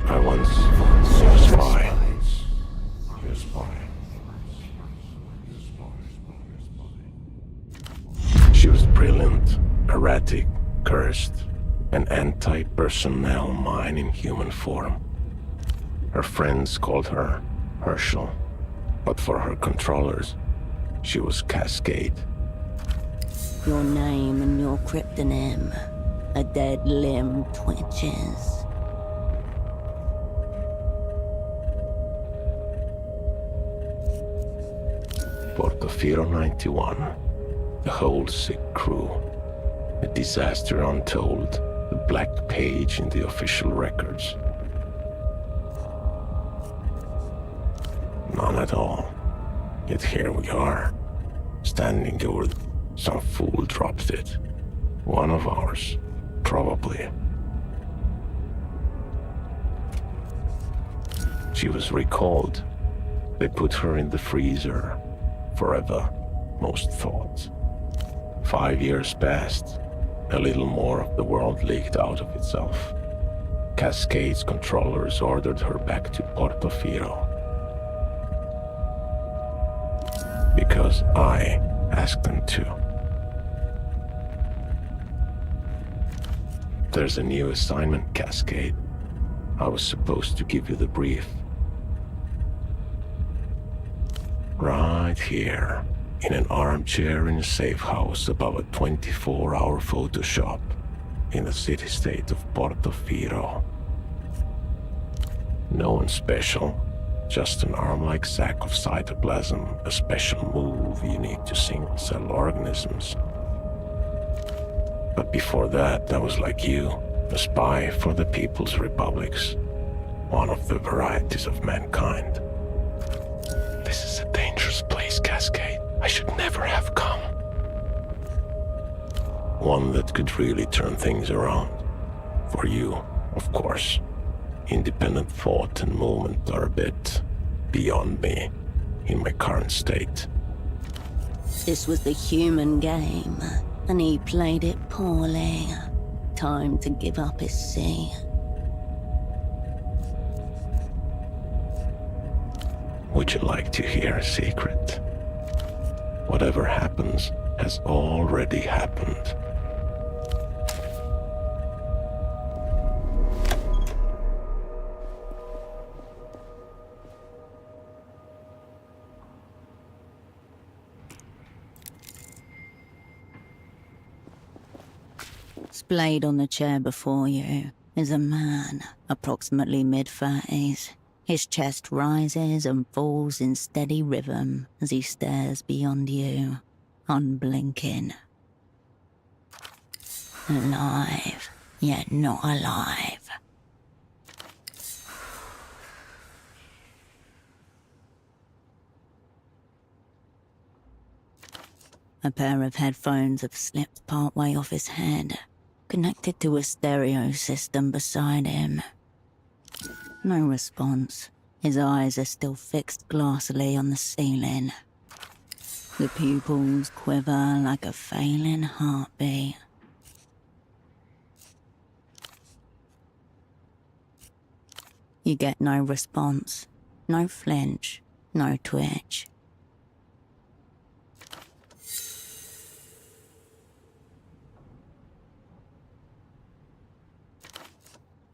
I once saw a spy. She was brilliant, erratic, cursed, an anti-personnel mine in human form. Her friends called her Herschel, but for her controllers, she was Cascade. Your name and your cryptonym. A dead limb twitches. Portofino 91, the whole sick crew, a disaster untold, the black page in the official records. None at all. Yet here we are, standing over. Some fool dropped it. One of ours, probably. She was recalled. They put her in the freezer. Forever, most thought. 5 years passed. A little more of the world leaked out of itself. Cascade's controllers ordered her back to Portofino. Because I asked them to. There's a new assignment, Cascade. I was supposed to give you the brief. Right here, in an armchair in a safe house above a 24-hour photo shop in the city-state of Portofino. No one special, just an arm-like sack of cytoplasm, a special move unique to single-cell organisms. But before that, I was like you, a spy for the People's Republics, one of the varieties of mankind. This is a dangerous place, Cascade. I should never have come. One that could really turn things around. For you, of course. Independent thought and movement are a bit beyond me in my current state. This was the human game, and he played it poorly. Time to give up his seat. Would you like to hear a secret? Whatever happens has already happened. Splayed on the chair before you is a man, approximately mid-30s. His chest rises and falls in steady rhythm as he stares beyond you, unblinking. Alive, yet not alive. A pair of headphones have slipped partway off his head, connected to a stereo system beside him. No response. His eyes are still fixed glassily on the ceiling. The pupils quiver like a failing heartbeat. You get no response, no flinch, no twitch.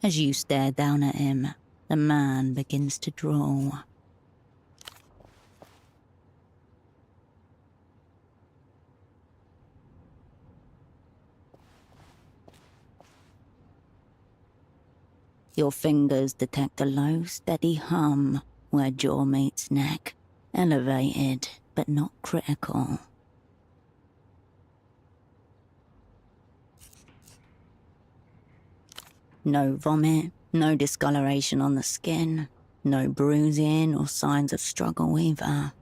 As you stare down at him, the man begins to draw. Your fingers detect a low, steady hum where jaw meets neck, elevated but not critical. No vomit, no discoloration on the skin, no bruising or signs of struggle either.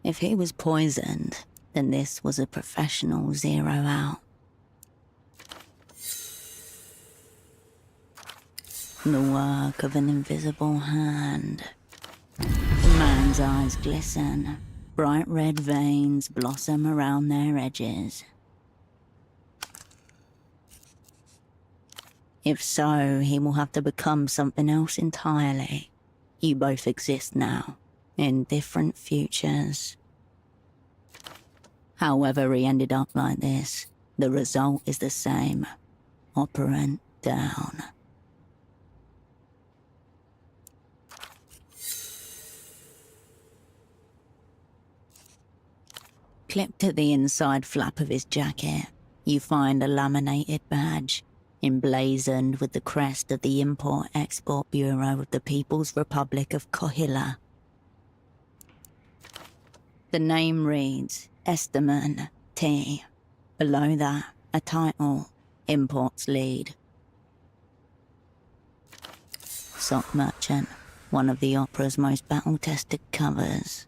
If he was poisoned, then this was a professional zero out. The work of an invisible hand. The man's eyes glisten. Bright red veins blossom around their edges. If so, he will have to become something else entirely. You both exist now, in different futures. However he ended up like this, the result is the same. Operant down. Clipped to the inside flap of his jacket, you find a laminated badge, emblazoned with the crest of the Import-Export Bureau of the People's Republic of Kohila. The name reads Esteman T. Below that, a title, Imports Lead. Sock Merchant, one of the opera's most battle-tested covers.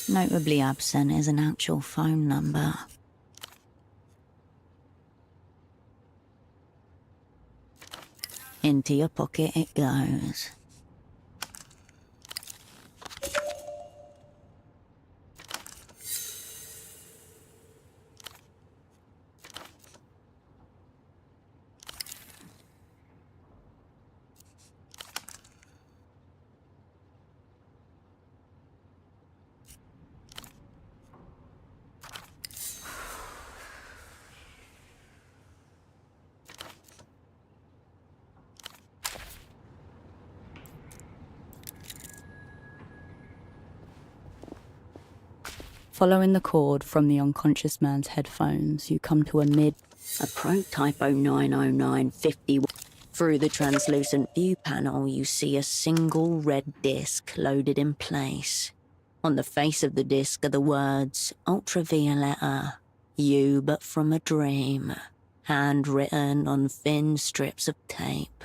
Notably absent is an actual phone number. Into your pocket it goes. Following the cord from the unconscious man's headphones, you come to a prototypo 90950. Through the translucent view panel, you see a single red disc loaded in place. On the face of the disc are the words, Ultravioletta, you but from a dream, handwritten on thin strips of tape.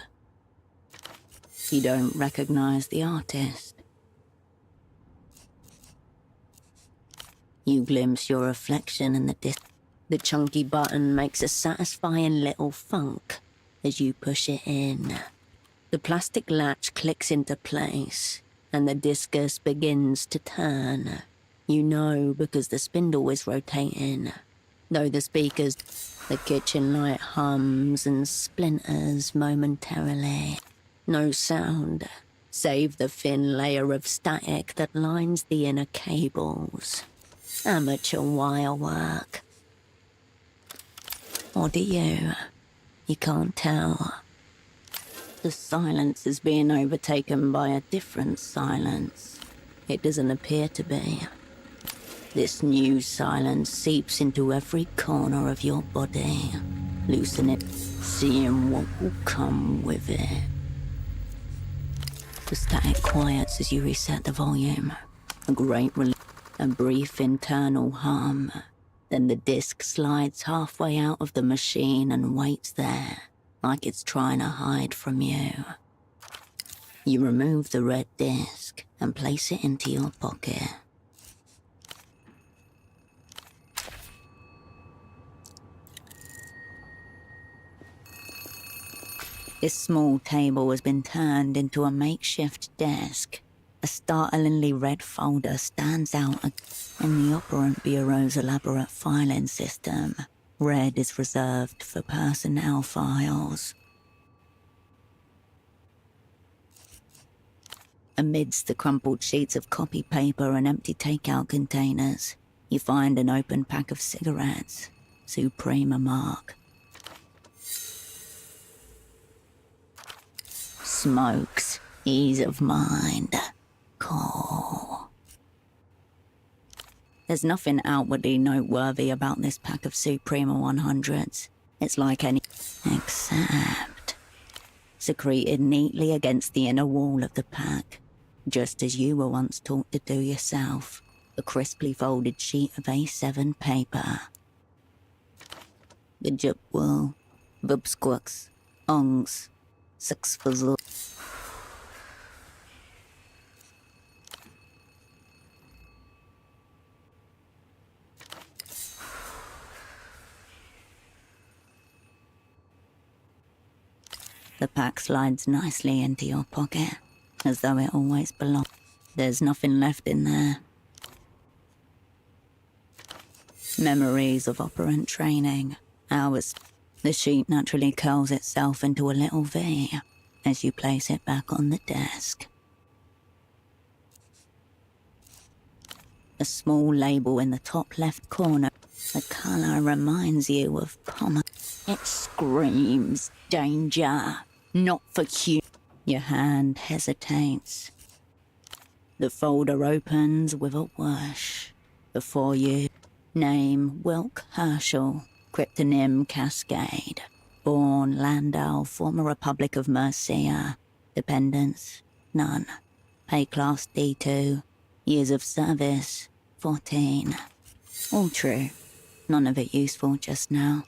You don't recognize the artist. You glimpse your reflection in the disc. The chunky button makes a satisfying little thunk as you push it in. The plastic latch clicks into place, and the discus begins to turn. You know because the spindle is rotating. Though the kitchen light hums and splinters momentarily. No sound, save the thin layer of static that lines the inner cables. Amateur wire work. Or do you? You can't tell. The silence is being overtaken by a different silence. It doesn't appear to be. This new silence seeps into every corner of your body, loosening seeing what will come with it. The static quiets as you reset the volume. A great relief, a brief internal hum. Then the disc slides halfway out of the machine and waits there, like it's trying to hide from you. You remove the red disc and place it into your pocket. This small table has been turned into a makeshift desk. A startlingly red folder stands out in the Operant Bureau's elaborate filing system. Red is reserved for personnel files. Amidst the crumpled sheets of copy paper and empty takeout containers, you find an open pack of cigarettes, Suprema mark. Smokes, ease of mind, cool. There's nothing outwardly noteworthy about this pack of Suprema 100s. It's like any... except... secreted neatly against the inner wall of the pack, just as you were once taught to do yourself. A crisply folded sheet of A7 paper. The Jupwell, Vubsquux, Ongs, Sixfuzzle. The pack slides nicely into your pocket, as though it always belonged. There's nothing left in there. Memories of operant training, hours. The sheet naturally curls itself into a little V as you place it back on the desk. A small label in the top left corner. The colour reminds you of pomegranate. It screams danger, not for you. Your hand hesitates. The folder opens with a whoosh. Before you, name Wilk Herschel. Cryptonym Cascade. Born Landau, former Republic of Mercia. Dependents, none. Pay class D2. Years of service, 14. All true. None of it useful just now.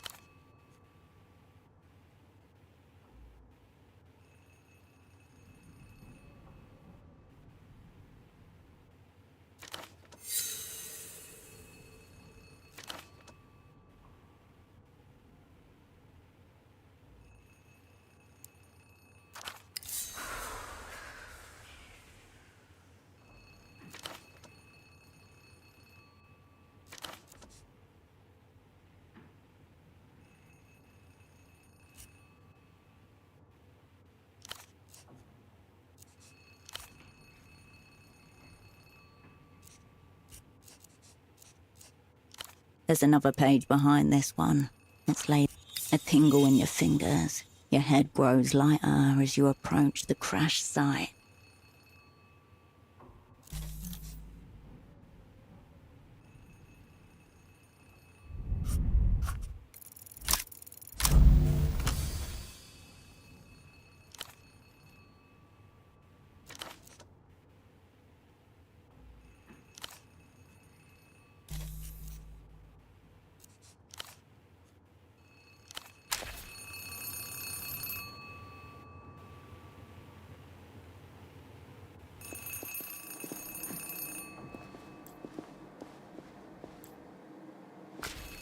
There's another page behind this one. It's laid a tingle in your fingers. Your head grows lighter as you approach the crash site.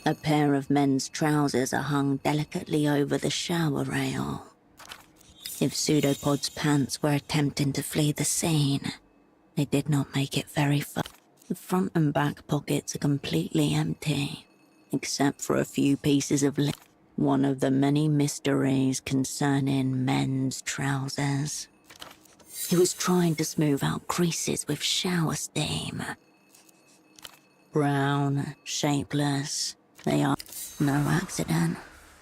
A pair of men's trousers are hung delicately over the shower rail. If Pseudopod's pants were attempting to flee the scene, they did not make it very far. The front and back pockets are completely empty, except for a few pieces of lint. One of the many mysteries concerning men's trousers. He was trying to smooth out creases with shower steam. Brown, shapeless. They are no accident.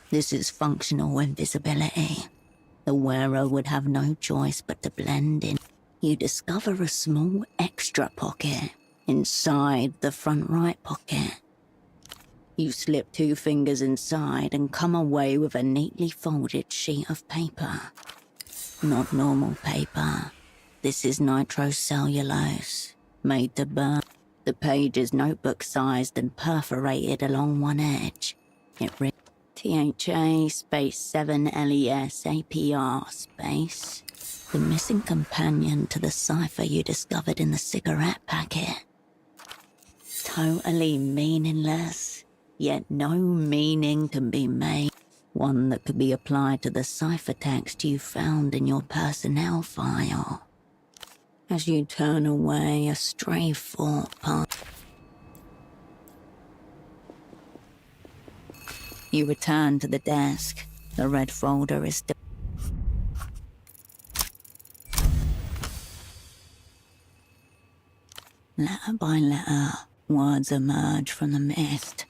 This is functional invisibility. The wearer would have no choice but to blend in. You discover a small extra pocket inside the front right pocket. You slip 2 fingers inside and come away with a neatly folded sheet of paper. Not normal paper. This is nitrocellulose, made to burn. The page is notebook-sized and perforated along one edge. It reads THA space 7LES APR space. The missing companion to the cipher you discovered in the cigarette packet. Totally meaningless, yet no meaning can be made. One that could be applied to the ciphertext you found in your personnel file. As you turn away, a stray thought passes. You return to the desk. The red folder is still. Letter by letter, words emerge from the mist.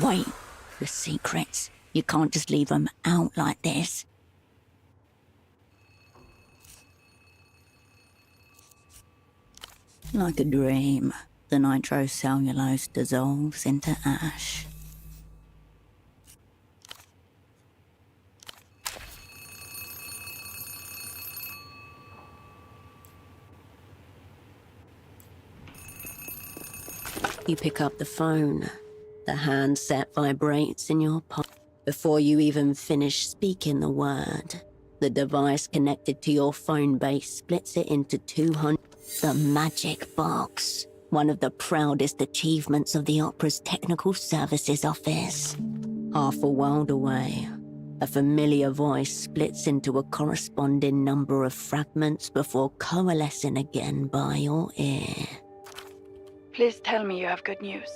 Wait, the secrets. You can't just leave them out like this. Like a dream, the nitrocellulose dissolves into ash. You pick up the phone. The handset vibrates in your pocket. Before you even finish speaking the word, the device connected to your phone base splits it into 200. The magic box, one of the proudest achievements of the Opera's Technical Services Office. Half a world away, a familiar voice splits into a corresponding number of fragments before coalescing again by your ear. Please tell me you have good news.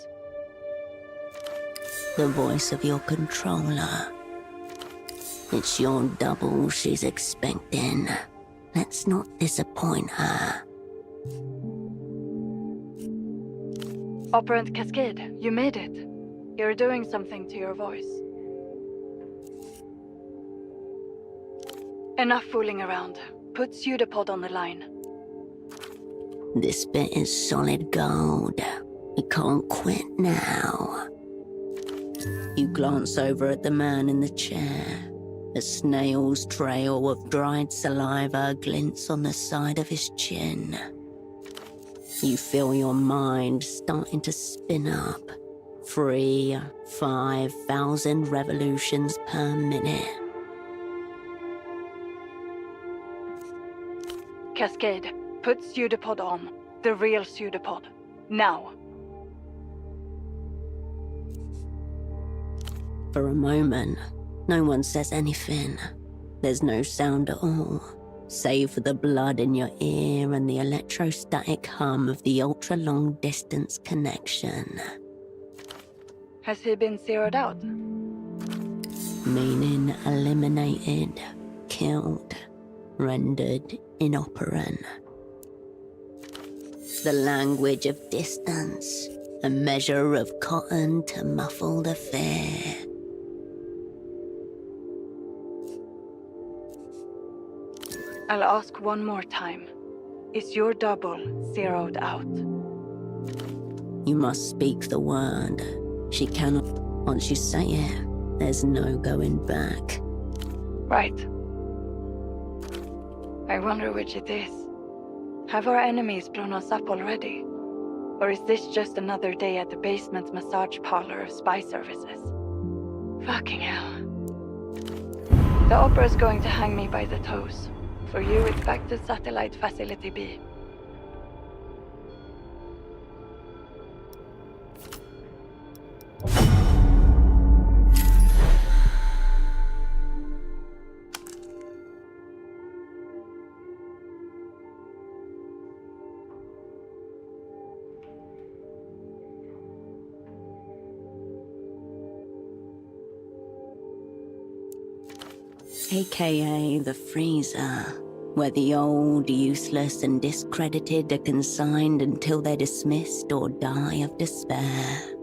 The voice of your controller. It's your double she's expecting. Let's not disappoint her. Operant Cascade, you made it. You're doing something to your voice. Enough fooling around. Put Pseudopod on the line. This bit is solid gold. You can't quit now. You glance over at the man in the chair. A snail's trail of dried saliva glints on the side of his chin. You feel your mind starting to spin up. 5,000 revolutions per minute. Cascade, put Pseudopod on. The real Pseudopod. Now. For a moment, no one says anything. There's no sound at all, save for the blood in your ear and the electrostatic hum of the ultra-long distance connection. Has he been zeroed out? Meaning eliminated, killed, rendered inoperant. The language of distance, a measure of cotton to muffle the fear. I'll ask one more time. Is your double zeroed out? You must speak the word. She cannot. Once you say it, there's no going back. Right. I wonder which it is. Have our enemies blown us up already? Or is this just another day at the basement massage parlor of spy services? Fucking hell. The Opera's going to hang me by the toes. For you, it's back to Satellite Facility B. aka the freezer, where the old, useless, and discredited are consigned until they're dismissed or die of despair.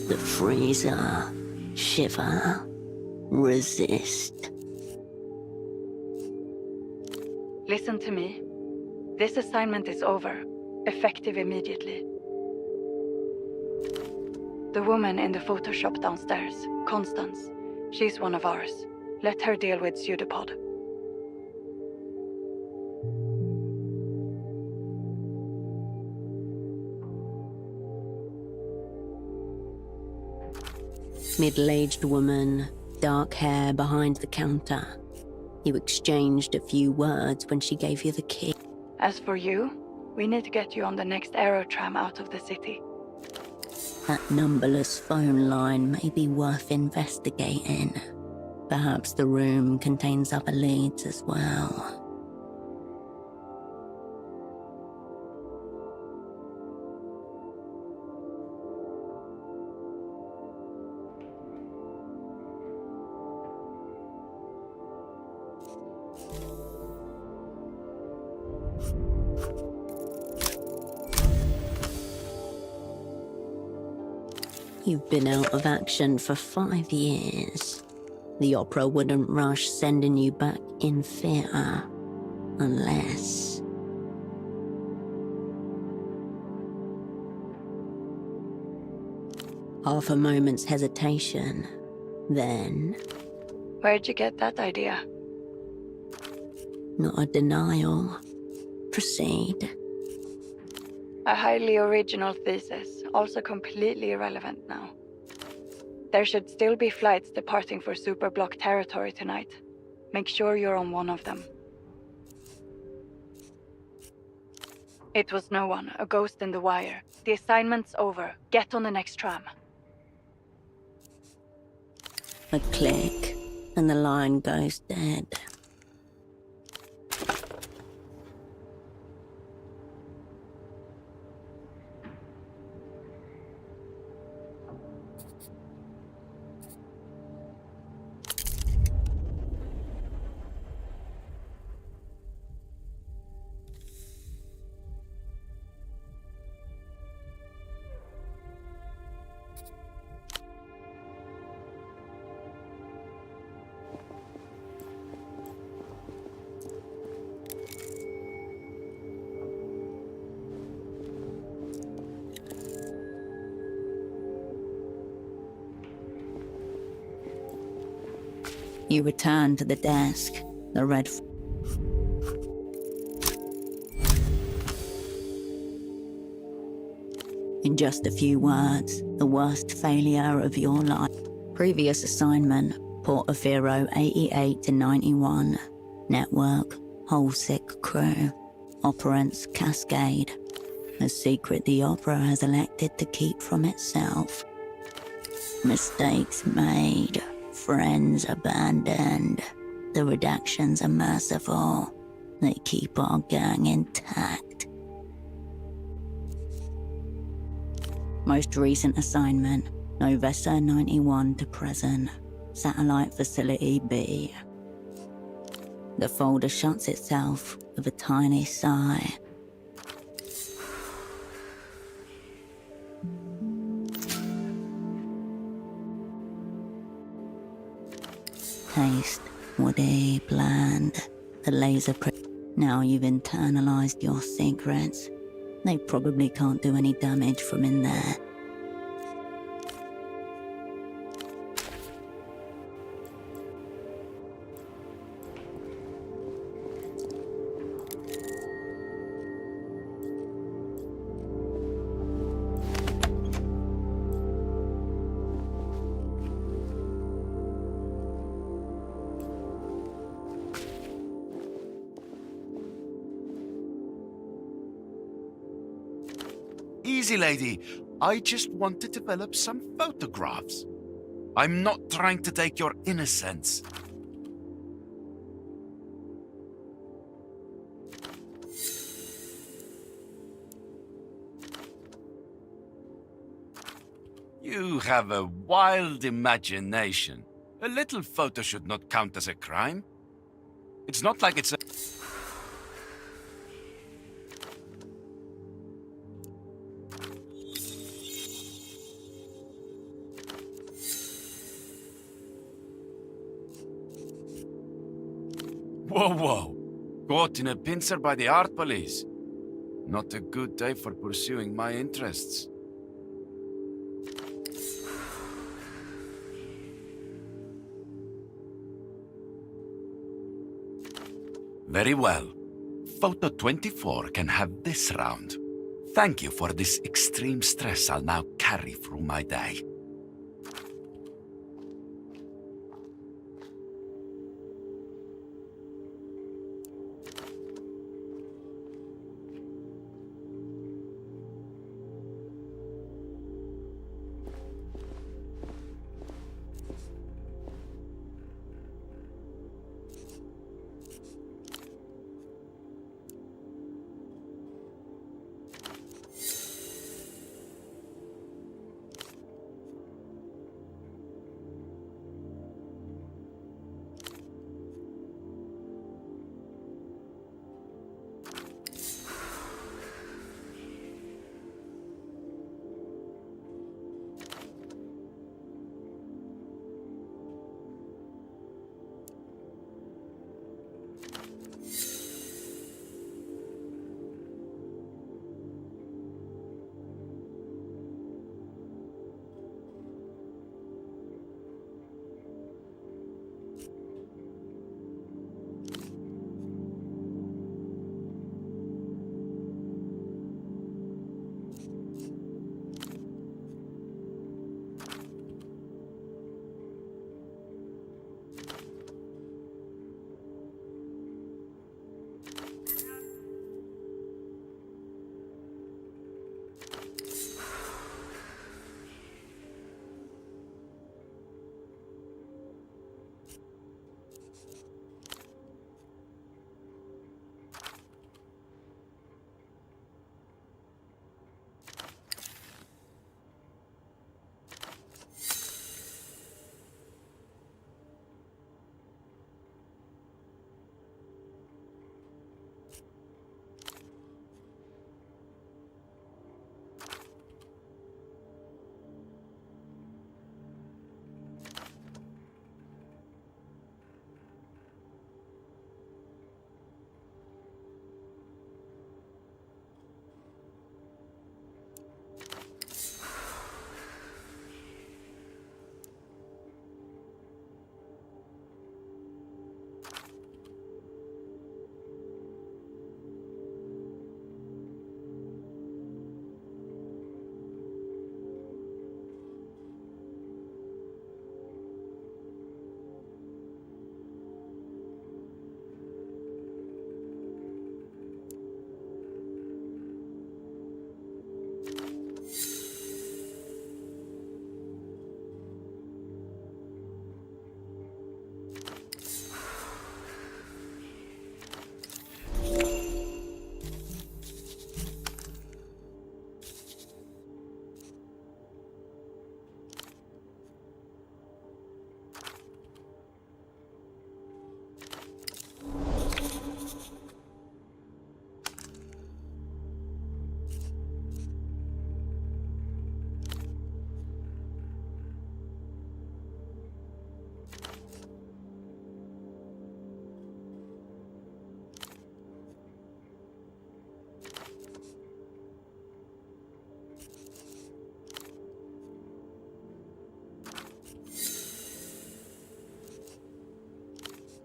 The freezer. Shiver. Resist. Listen to me. This assignment is over, effective immediately. The woman in the Photoshop downstairs, Constance, she's one of ours. Let her deal with Pseudopod. Middle-aged woman, dark hair behind the counter. You exchanged a few words when she gave you the key. As for you, we need to get you on the next aerotram out of the city. That numberless phone line may be worth investigating. Perhaps the room contains other leads as well. You've been out of action for 5 years. The opera wouldn't rush sending you back in theatre. Unless... Half a moment's hesitation. Then... Where'd you get that idea? Not a denial. Proceed. A highly original thesis, also completely irrelevant now. There should still be flights departing for Superblock territory tonight. Make sure you're on one of them. It was no one, a ghost in the wire. The assignment's over. Get on the next tram. A click, and the line goes dead. You return to the desk, the red... In just a few words, the worst failure of your life. Previous assignment, Portofino 88 to 91. Network, whole sick crew. Operants Cascade. A secret the opera has elected to keep from itself. Mistakes made. Friends abandoned. The redactions are merciful. They keep our gang intact. Most recent assignment, Novessa 91 to present. Satellite Facility B. The folder shuts itself with a tiny sigh. Taste, woody, bland. The laser Now you've internalized your secrets. They probably can't do any damage from in there. Easy, lady. I just want to develop some photographs. I'm not trying to take your innocence. You have a wild imagination. A little photo should not count as a crime. It's not like it's a... Whoa, whoa. Caught in a pincer by the art police. Not a good day for pursuing my interests. Very well. Photo 24 can have this round. Thank you for this extreme stress I'll now carry through my day.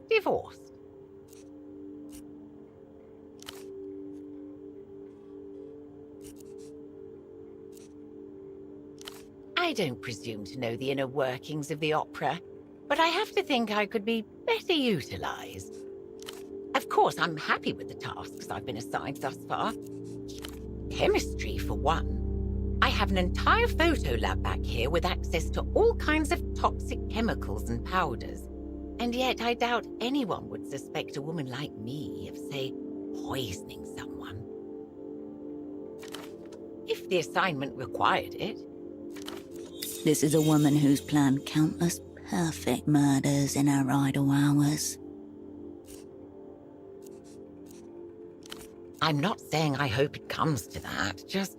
Divorced. I don't presume to know the inner workings of the opera, but I have to think I could be better utilized. Of course, I'm happy with the tasks I've been assigned thus far. Chemistry, for one. I have an entire photo lab back here with access to all kinds of toxic chemicals and powders. And yet I doubt anyone would suspect a woman like me of, say, poisoning someone. If the assignment required it. This is a woman who's planned countless Perfect murders in our idle hours. I'm not saying I hope it comes to that, just...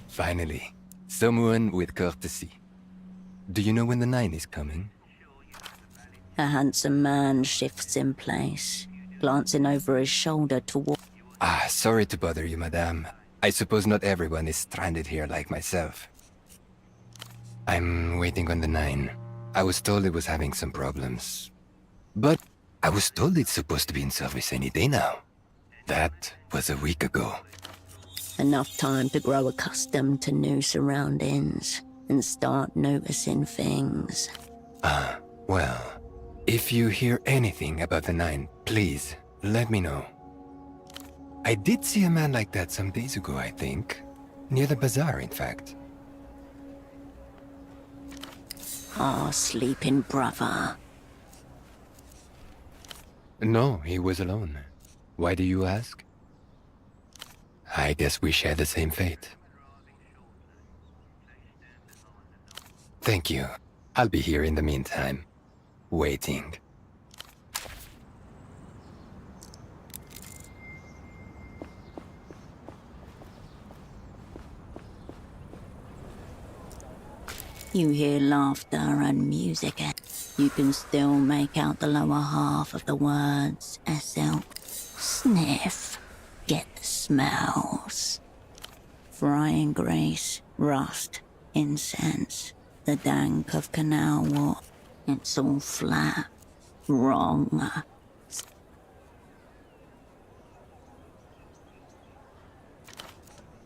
Finally, someone with courtesy. Do you know when the 9 is coming? A handsome man shifts in place, glancing over his shoulder toward... Sorry to bother you, madame. I suppose not everyone is stranded here like myself. I'm waiting on the 9. I was told it was having some problems. But I was told it's supposed to be in service any day now. That was a week ago. Enough time to grow accustomed to new surroundings and start noticing things. Well, if you hear anything about the 9, please, let me know. I did see a man like that some days ago, I think. Near the bazaar, in fact. Sleeping brother. No, he was alone. Why do you ask? I guess we share the same fate. Thank you. I'll be here in the meantime. Waiting. You hear laughter and music. You can still make out the lower half of the words. SL. Sniff. Get the smells. Frying grease, rust, incense, the dank of canal water. It's all flat. Wrong.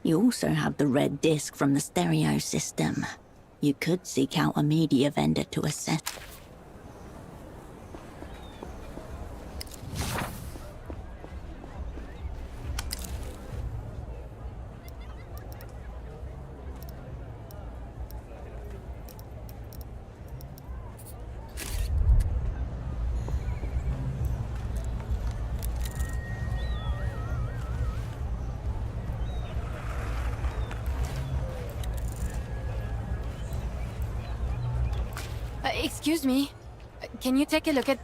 You also have the red disc from the stereo system. You could seek out a media vendor to assess. Excuse me. Can you take a look at...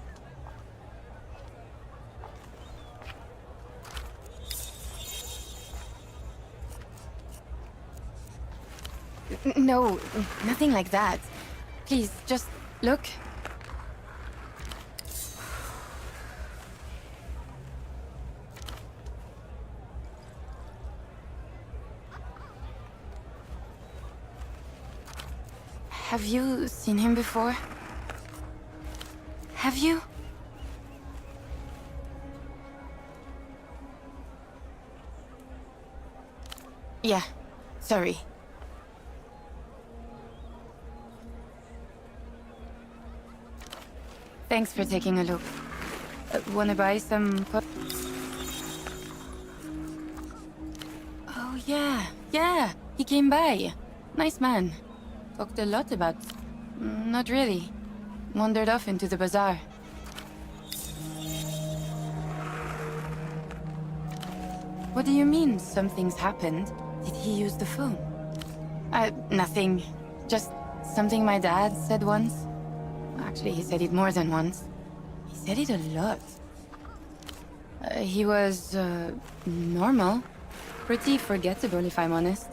No, nothing like that. Please, just Look. Have you seen him before? Have you? Yeah, sorry. Thanks for taking a look. Wanna buy some Oh, yeah, he came by. Nice man. Talked a lot about... Not really. Wandered off into the bazaar. What do you mean, something's happened? Did he use the phone? Nothing. Just something my dad said once. Actually, he said it more than once. He said it a lot. He was, normal. Pretty forgettable, if I'm honest.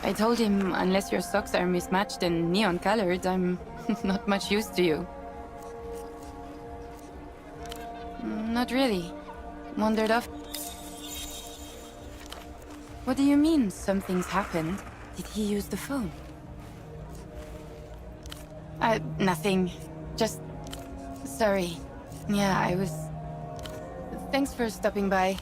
I told him, unless your socks are mismatched and neon-colored, I'm not much use to you. Not really. Wandered off. What do you mean, something's happened? Did he use the phone? Nothing. Just... sorry. Yeah, I was... Thanks for stopping by.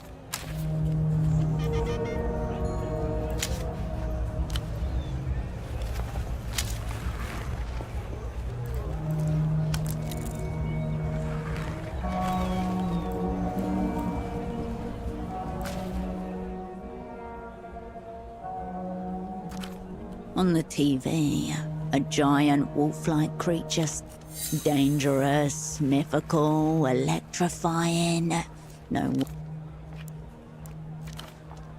On the TV, a giant wolf-like creature, dangerous, mythical, electrifying. No.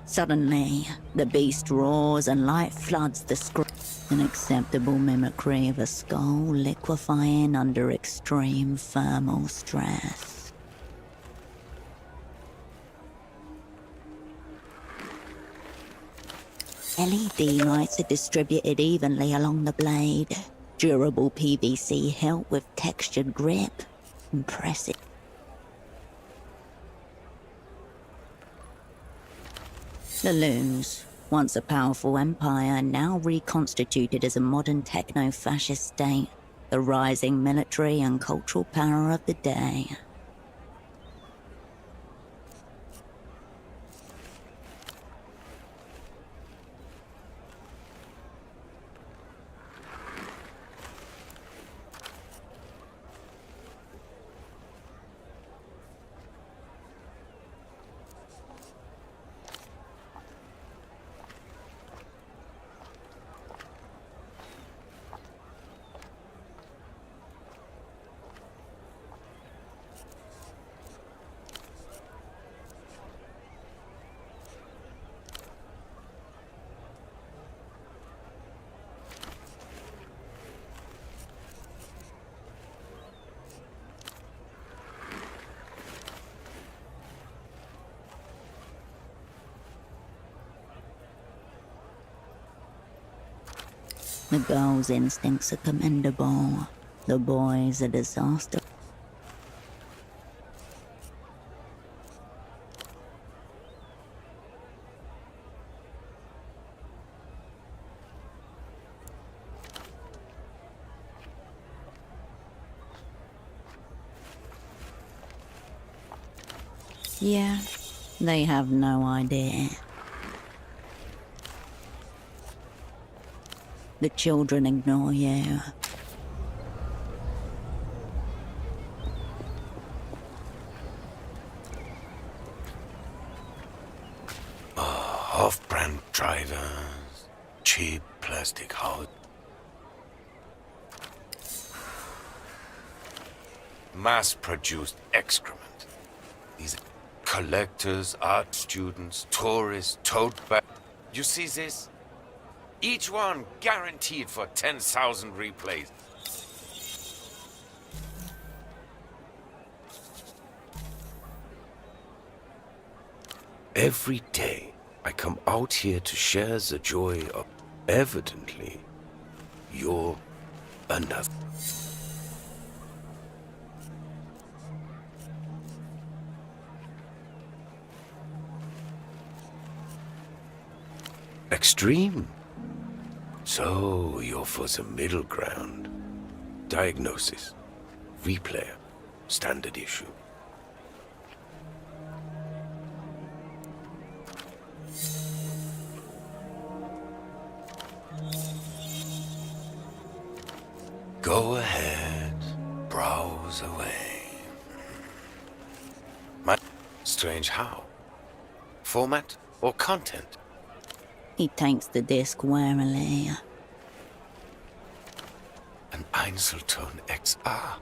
Suddenly, the beast roars and light floods the screen. An acceptable mimicry of a skull liquefying under extreme thermal stress. LED lights are distributed evenly along the blade. Durable PVC hilt with textured grip. Impressive. The Luz, once a powerful empire, now reconstituted as a modern techno-fascist state. The rising military and cultural power of the day. The girl's instincts are commendable. The boy's a disaster. Yeah, they have no idea. The children ignore you. Off-brand drivers, cheap plastic house. Mass-produced excrement. These collectors, art students, tourists, tote bags. You see this? Each one guaranteed for 10,000 replays. Every day, I come out here to share the joy of... Evidently, you're another. Extreme? So, you're for the middle ground. Diagnosis. Replayer. Standard issue. Go ahead. Browse away. Strange how? Format or content? He takes the disc warily. An Einzelton XR.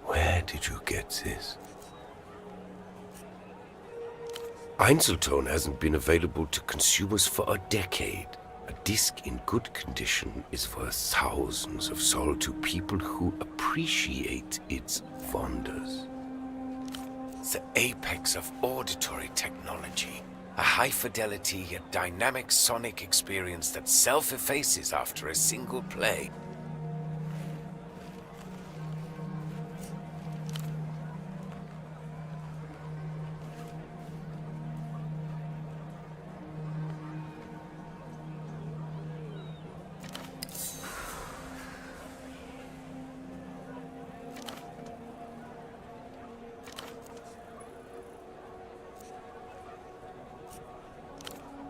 Where did you get this? Einzelton hasn't been available to consumers for a decade. A disc in good condition is worth thousands of sol to people who appreciate its wonders. The apex of auditory technology. A high-fidelity yet dynamic sonic experience that self-effaces after a single play.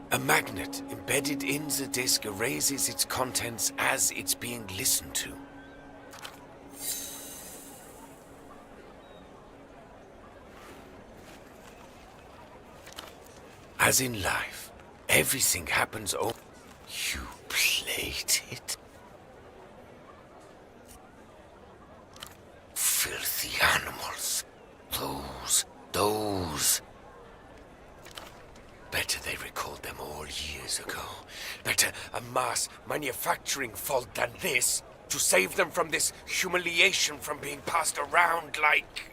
A magnet embedded in the disc erases its contents as it's being listened to. As in life, everything happens You played it? Filthy animals. Those. Better they recalled them all years ago. Better a mass manufacturing fault than this, to save them from this humiliation from being passed around like...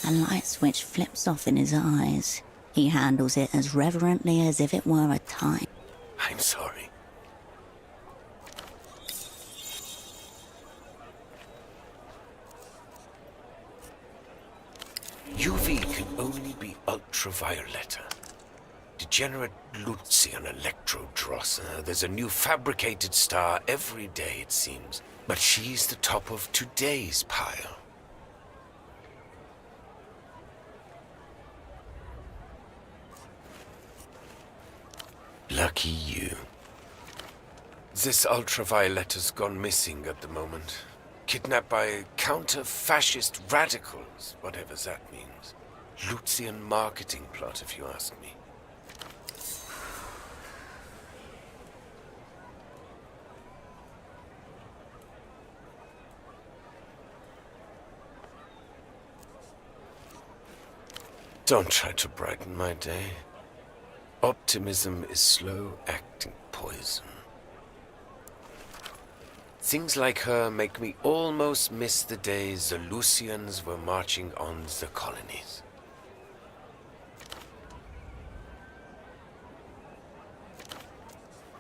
A light switch flips off in his eyes. He handles it as reverently as if it were a tie. I'm sorry. UV can only be ultraviolet. Degenerate Lucian Electrodross. There's a new fabricated star every day, it seems. But she's the top of today's pile. Lucky you. This ultraviolet has gone missing at the moment. Kidnapped by counter-fascist radicals, whatever that means. Lucian marketing plot, if you ask me. Don't try to brighten my day. Optimism is slow-acting poison. Things like her make me almost miss the days the Lucians were marching on the colonies.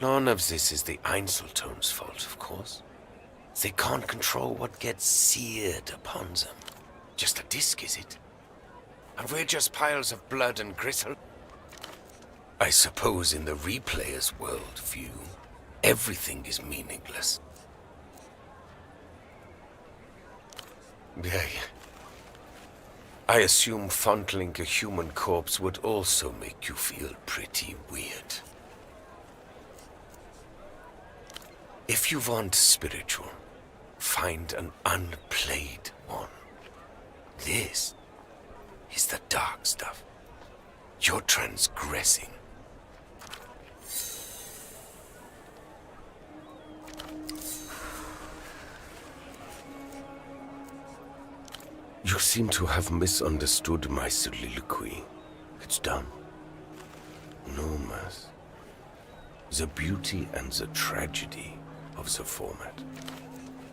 None of this is the Einzeltones' fault, of course. They can't control what gets seared upon them. Just a disc, is it? And we're just piles of blood and gristle? I suppose in the replayer's world view, everything is meaningless. Yeah. I assume fondling a human corpse would also make you feel pretty weird. If you want spiritual, find an unplayed one. This is the dark stuff. You're transgressing. You seem to have misunderstood my soliloquy. It's done. No mass. The beauty and the tragedy of the format.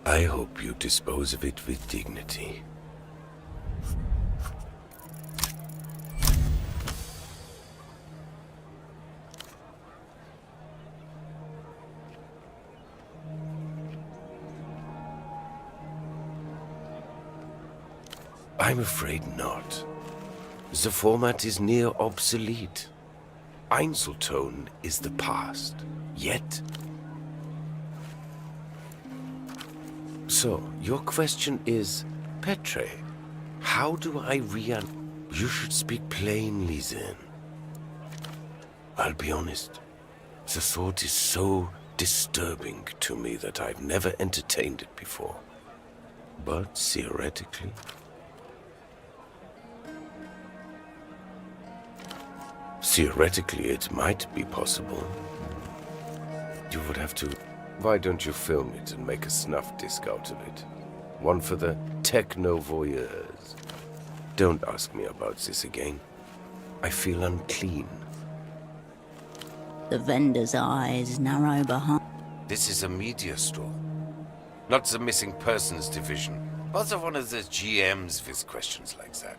I hope you dispose of it with dignity. I'm afraid not. The format is near obsolete. Einzeltone is the past. Yet... So, your question is, Petre, how do I You should speak plainly then. I'll be honest. The thought is so disturbing to me that I've never entertained it before. But theoretically... Theoretically, it might be possible. You would have to... Why don't you film it and make a snuff disc out of it? One for the techno-voyeurs. Don't ask me about this again. I feel unclean. The vendor's eyes narrow behind. This is a media store. Not the missing persons division. Also one of the GMs with questions like that.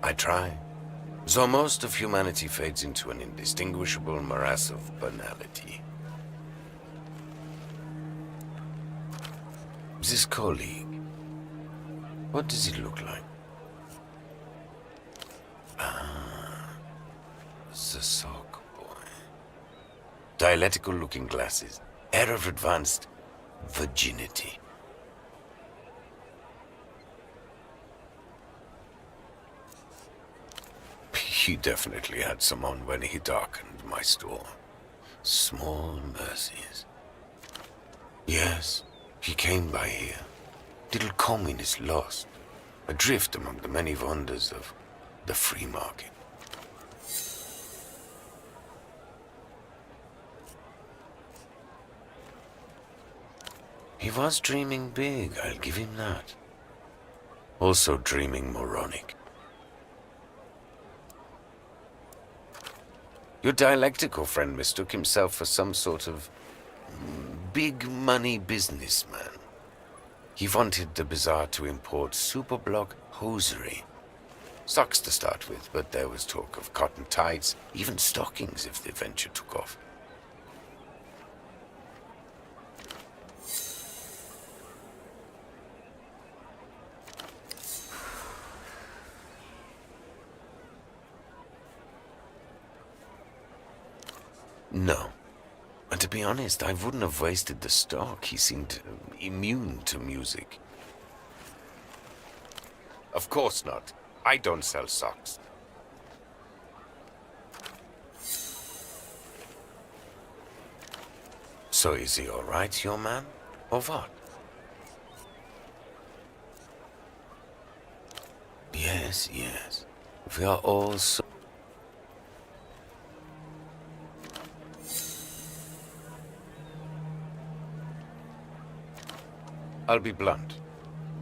I try. So most of humanity fades into an indistinguishable morass of banality. This colleague, what does he look like? Ah, the sock boy. Dialectical-looking glasses, air of advanced virginity. He definitely had some on when he darkened my store. Small mercies. Yes, he came by here. Little communist lost. Adrift among the many wonders of the free market. He was dreaming big, I'll give him that. Also dreaming moronic. Your dialectical friend mistook himself for some sort of big money businessman. He wanted the bazaar to import superblock hosiery. Socks to start with, but there was talk of cotton tights, even stockings if the venture took off. No. And to be honest, I wouldn't have wasted the stock. He seemed immune to music. Of course not. I don't sell socks. So is he all right, your man? Or what? Yes, yes. We are all so... I'll be blunt.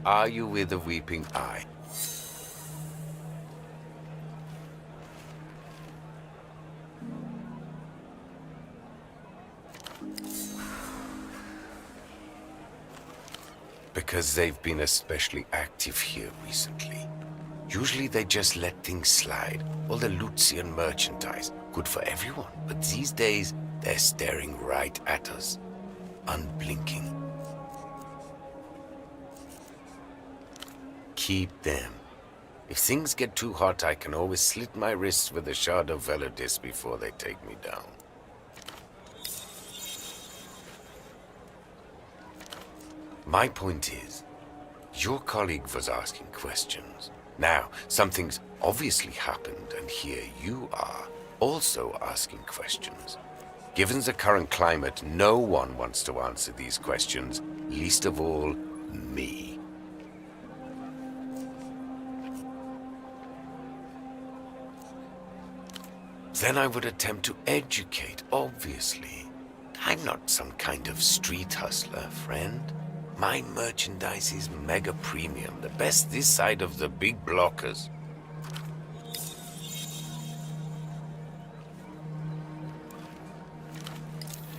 Are you with a weeping eye? Because they've been especially active here recently. Usually they just let things slide. All the Lucian merchandise. Good for everyone. But these days, they're staring right at us. Unblinking. Keep them. If things get too hot, I can always slit my wrists with a shard of Velodis before they take me down. My point is, your colleague was asking questions. Now, something's obviously happened, and here you are, also asking questions. Given the current climate, no one wants to answer these questions, least of all, me. Then I would attempt to educate, obviously. I'm not some kind of street hustler, friend. My merchandise is mega premium, the best this side of the big blockers.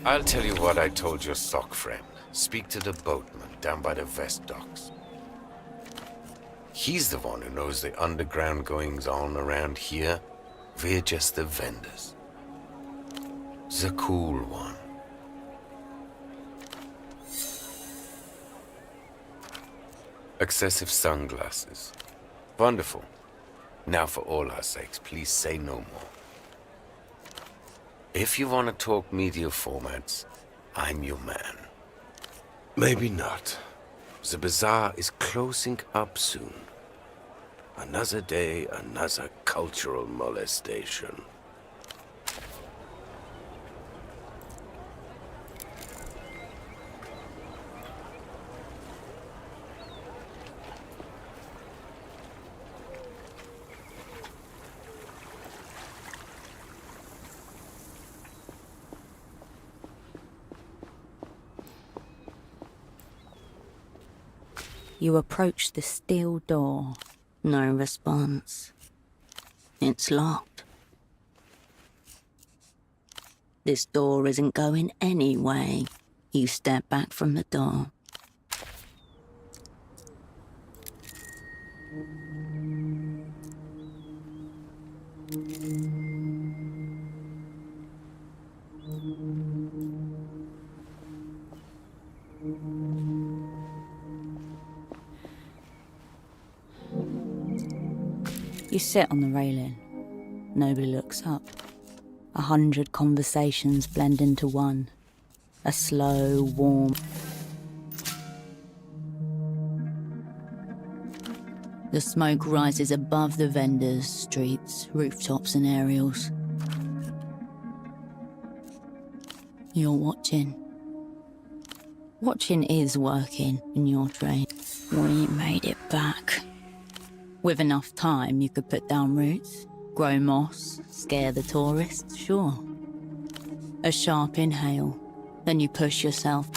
I'll tell you what I told your sock friend. Speak to the boatman down by the West docks. He's the one who knows the underground goings-on around here. We're just the vendors. The cool one. Excessive sunglasses. Wonderful. Now for all our sakes, please say no more. If you want to talk media formats, I'm your man. Maybe not. The bazaar is closing up soon. Another day, another cultural molestation. You approach the steel door. No response. It's locked. This door isn't going anyway. You step back from the door. You sit on the railing. Nobody looks up. 100 conversations blend into one. A slow, warm... The smoke rises above the vendors, streets, rooftops and aerials. You're watching. Watching is working in your trade. We made it back. With enough time, you could put down roots, grow moss, scare the tourists, sure. A sharp inhale, then you push yourself.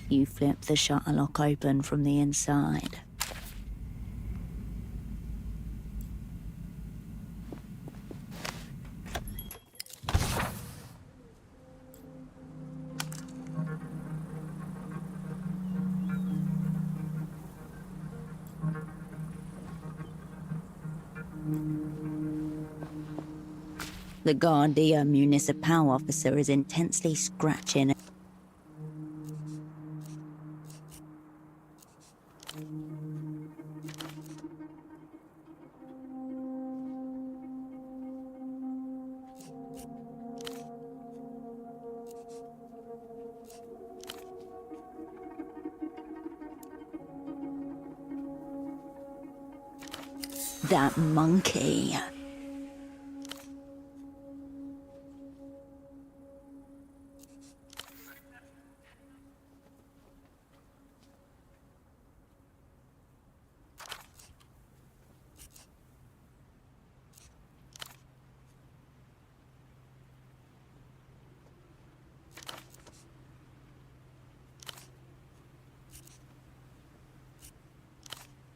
You flip the shutter lock open from the inside. The Guardia Municipal officer is intensely scratching. That monkey.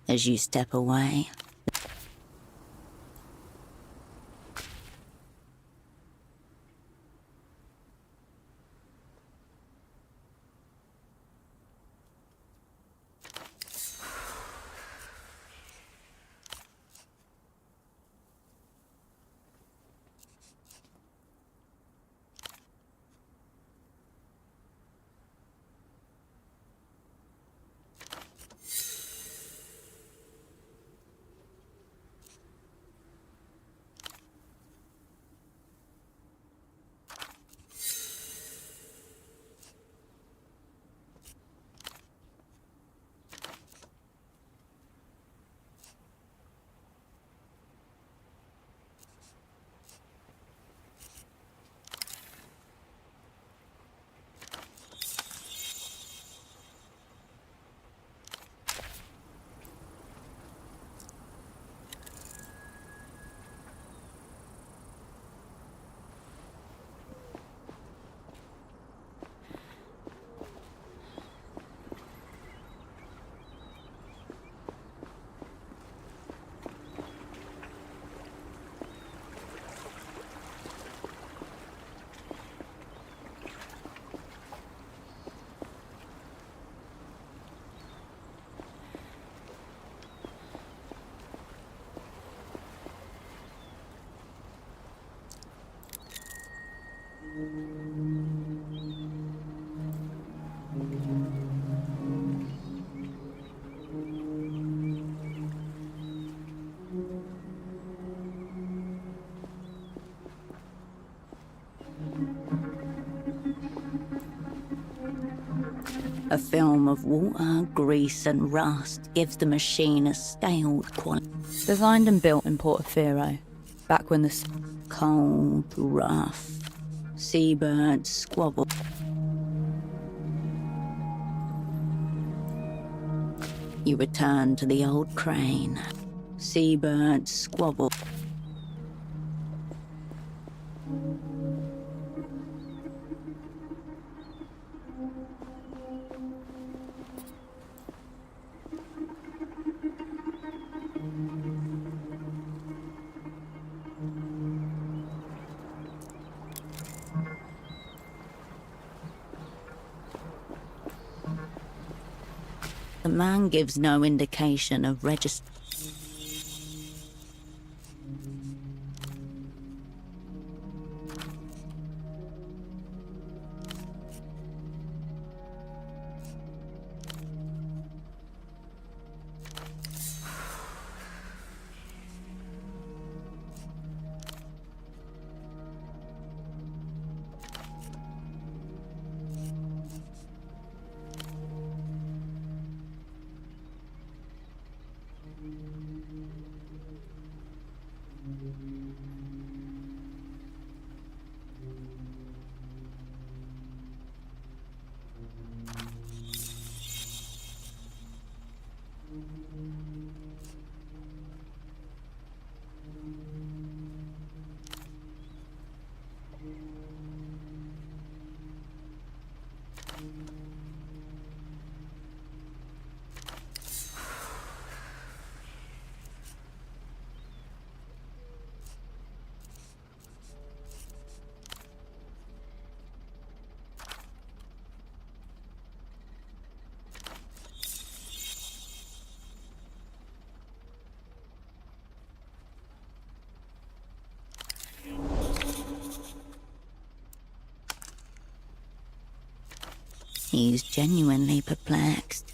As you step away, A film of water, grease, and rust gives the machine a scaled quality. Designed and built in Portofino, back when the Cold, rough, seabirds squabble. You return to the old crane. Seabirds squabble. The man gives no indication of register. He's genuinely perplexed.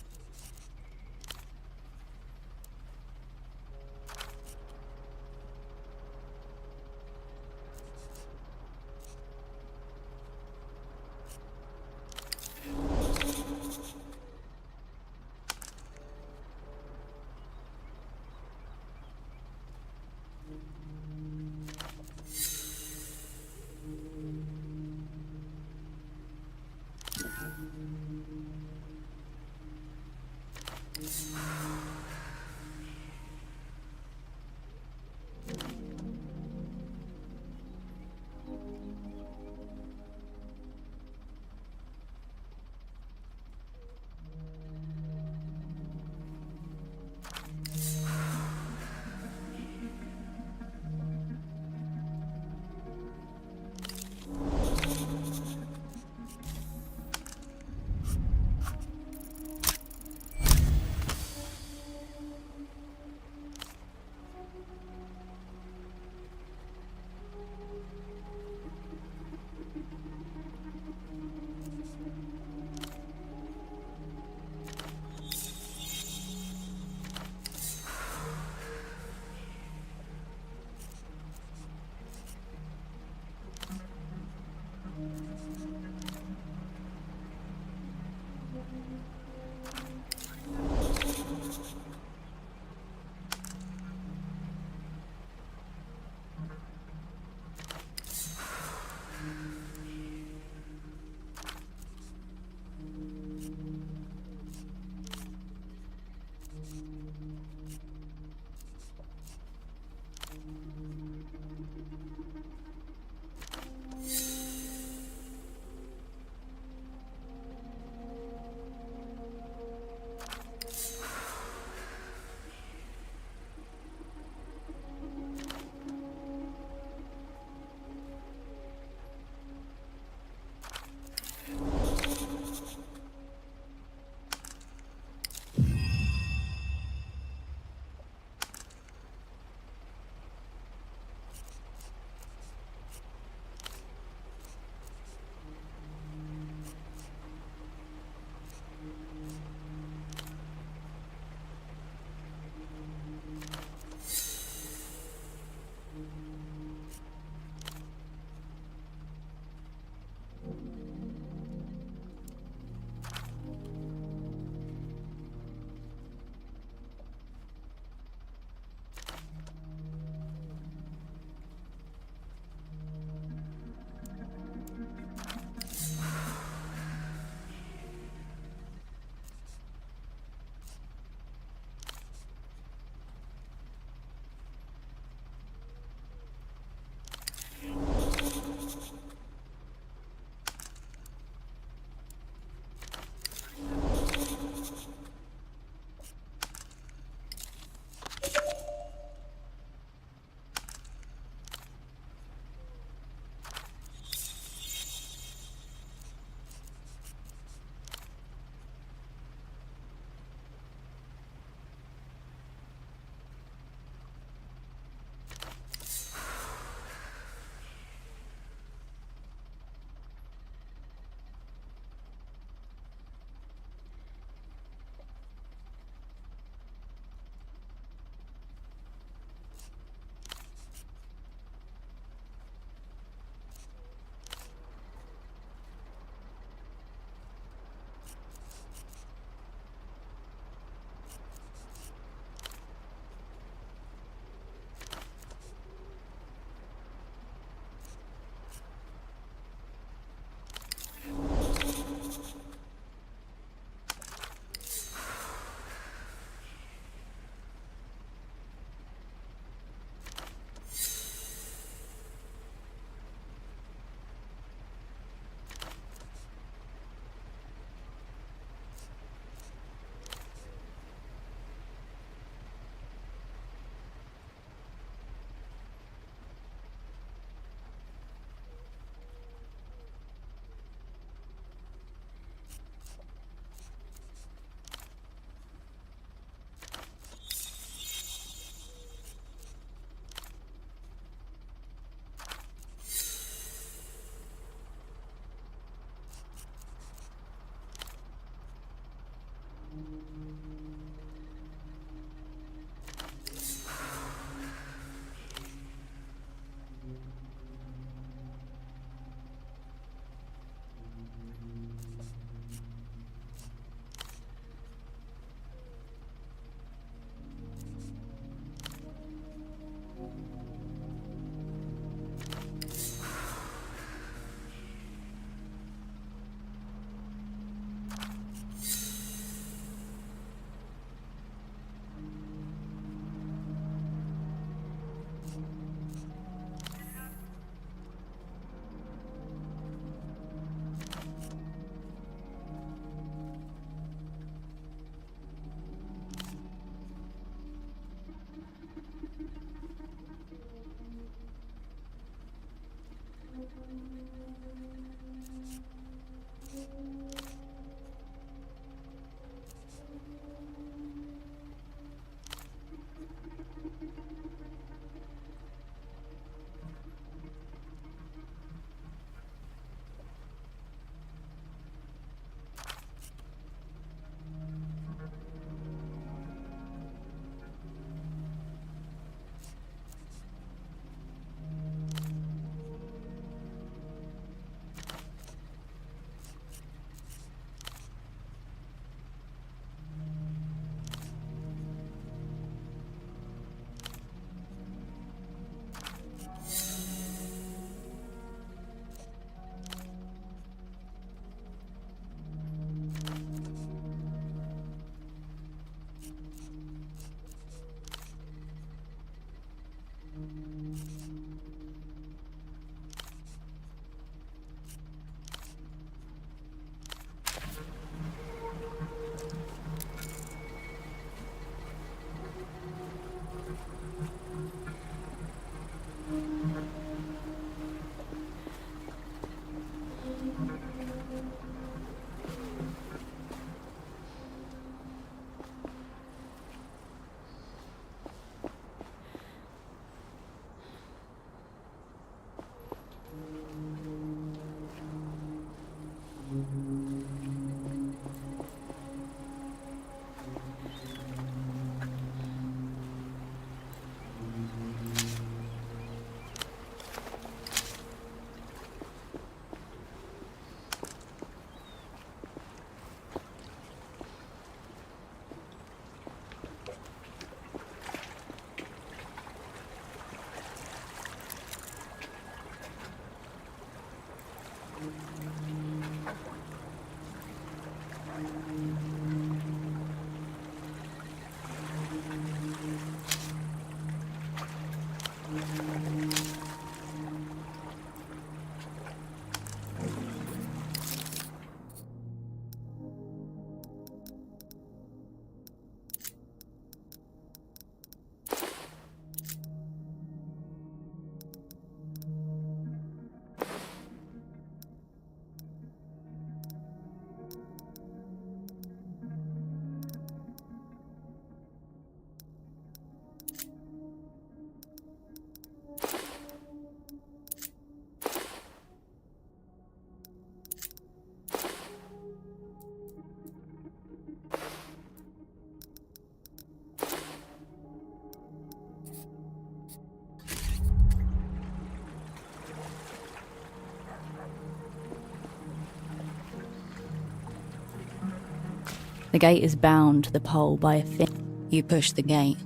The gate is bound to the pole by a fin. You push the gate.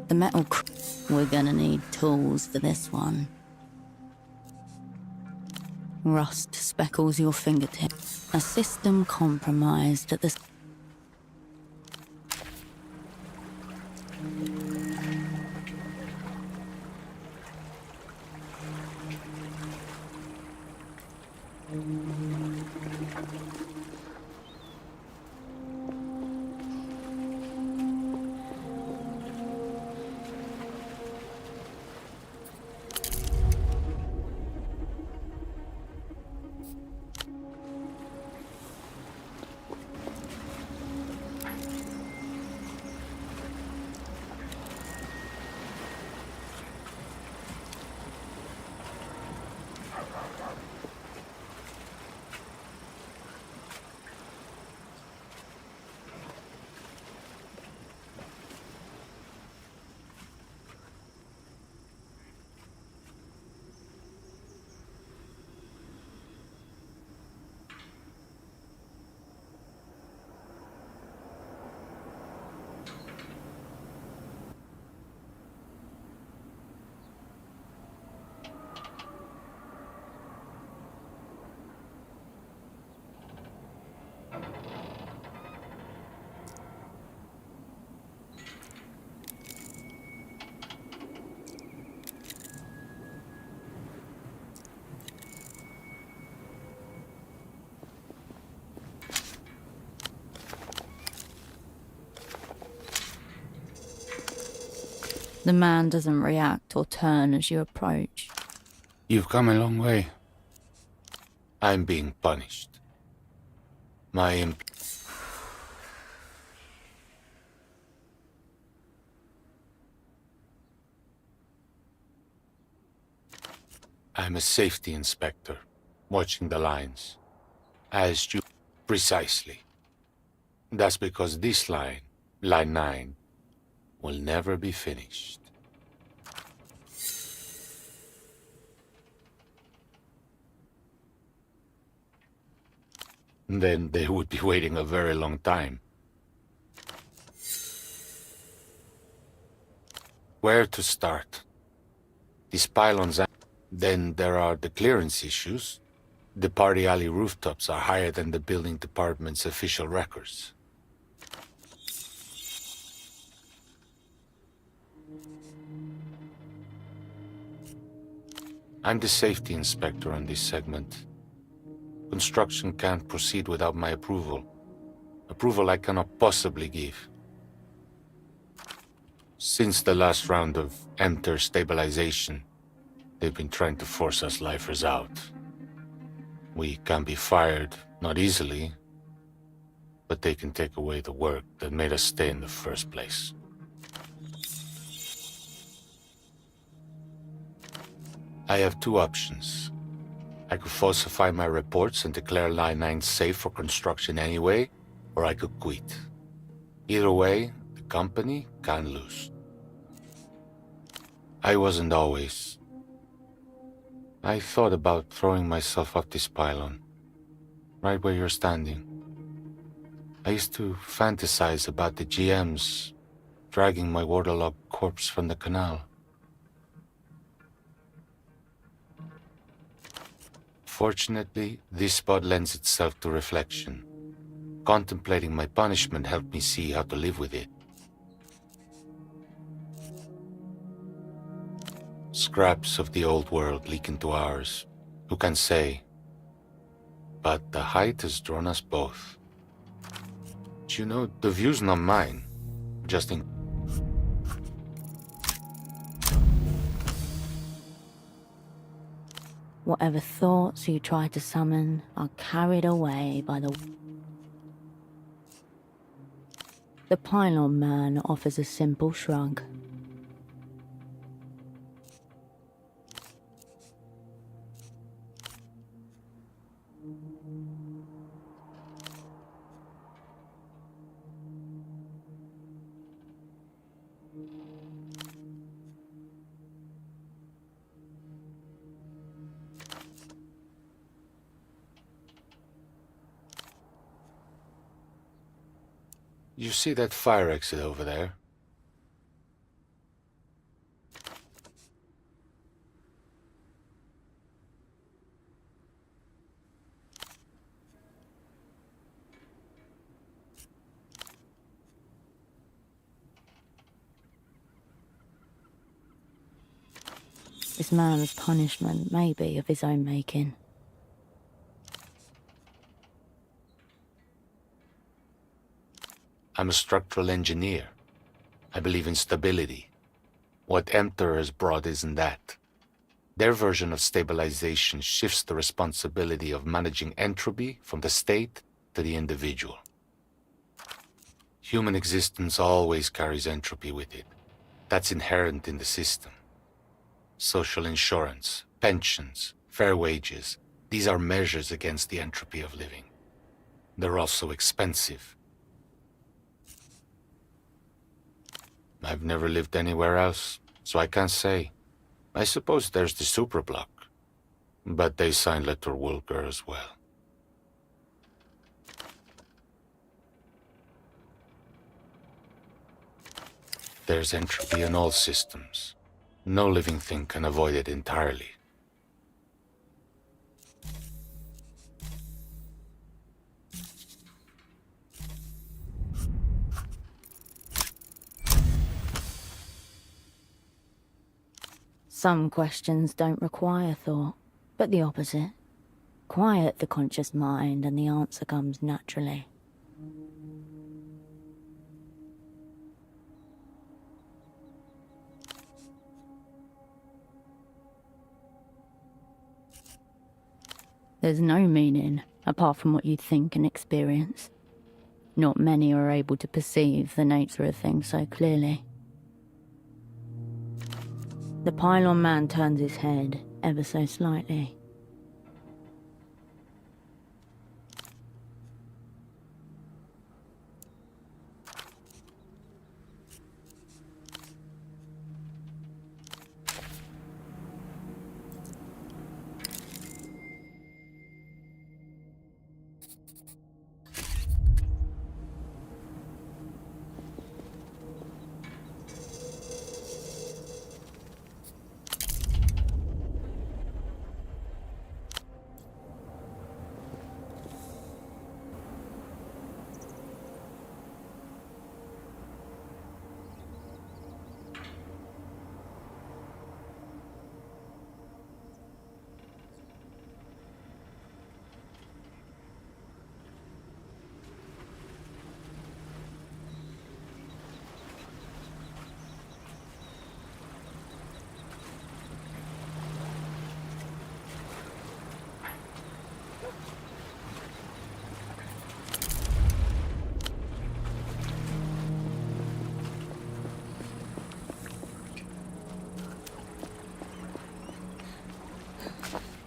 The metal We're gonna need tools for this one. Rust speckles your fingertips. A system compromised at the... The man doesn't react or turn as you approach. You've come a long way. I'm being punished. I'm a safety inspector, watching the lines. As you... Precisely. That's because this line, Line 9, will never be finished. Then they would be waiting a very long time. Where to start? These pylons... Then there are the clearance issues. The party alley rooftops are higher than the building department's official records. I'm the safety inspector on this segment. Construction can't proceed without my approval. Approval I cannot possibly give. Since the last round of Enter stabilization, they've been trying to force us lifers out. We can be fired, not easily, but they can take away the work that made us stay in the first place. I have two options. I could falsify my reports and declare Line 9 safe for construction anyway, or I could quit. Either way, the company can lose. I wasn't always... I thought about throwing myself off this pylon, right where you're standing. I used to fantasize about the GMs dragging my waterlogged corpse from the canal. Fortunately, this spot lends itself to reflection. Contemplating my punishment helped me see how to live with it. Scraps of the old world leak into ours. Who can say? But the height has drawn us both. But you know, the view's not mine. Just in... Whatever thoughts you try to summon are carried away by the... The pylon man offers a simple shrug. You see that fire exit over there? This man's punishment may be of his own making. I'm a structural engineer. I believe in stability. What Emperor has brought isn't that. Their version of stabilization shifts the responsibility of managing entropy from the state to the individual. Human existence always carries entropy with it. That's inherent in the system. Social insurance, pensions, fair wages, these are measures against the entropy of living. They're also expensive. I've never lived anywhere else, so I can't say. I suppose there's the superblock, but they sign letter Wolker as well. There's entropy in all systems. No living thing can avoid it entirely. Some questions don't require thought, but the opposite. Quiet the conscious mind and the answer comes naturally. There's no meaning apart from what you think and experience. Not many are able to perceive the nature of things so clearly. The pylon man turns his head ever so slightly.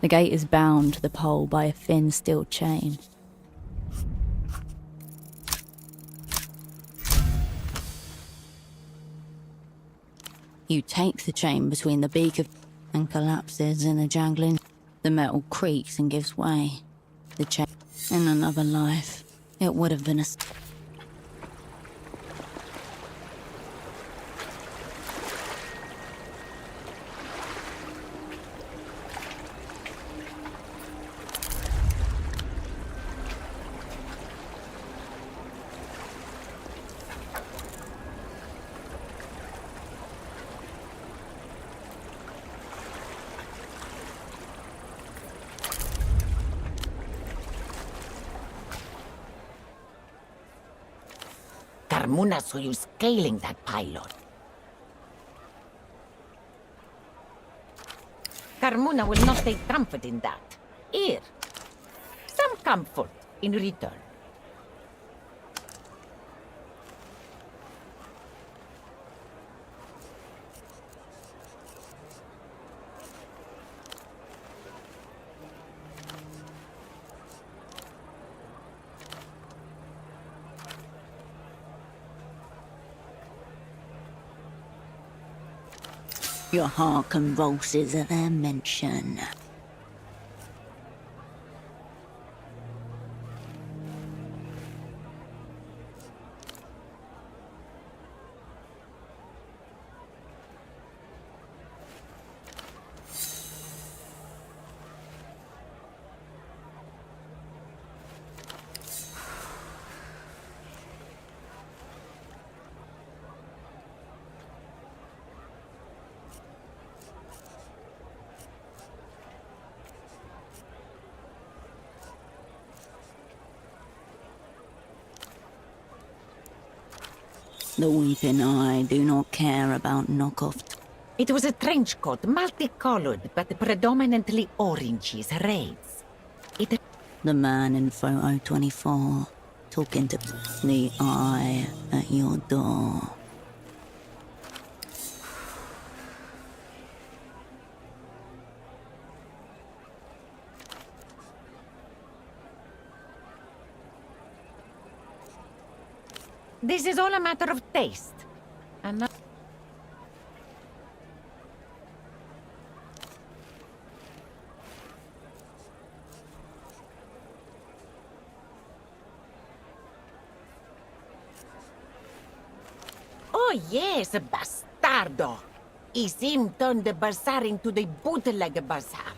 The gate is bound to the pole by a thin steel chain. You take the chain between the beak of and collapses in a jangling. The metal creaks and gives way. The chain. In another life, it would have been a... Carmuna saw you scaling that pylon. Carmuna will not take comfort in that. Here, some comfort in return. Your heart convulses at their mention. The Weeping Eye do not care about knockoff. It was a trench coat, multicolored, but predominantly oranges, raids. The man in photo 24, talking to the eye at your door. This is all a matter of taste. And not... Oh yes, bastardo! Isim turned the bazaar into the bootleg bazaar,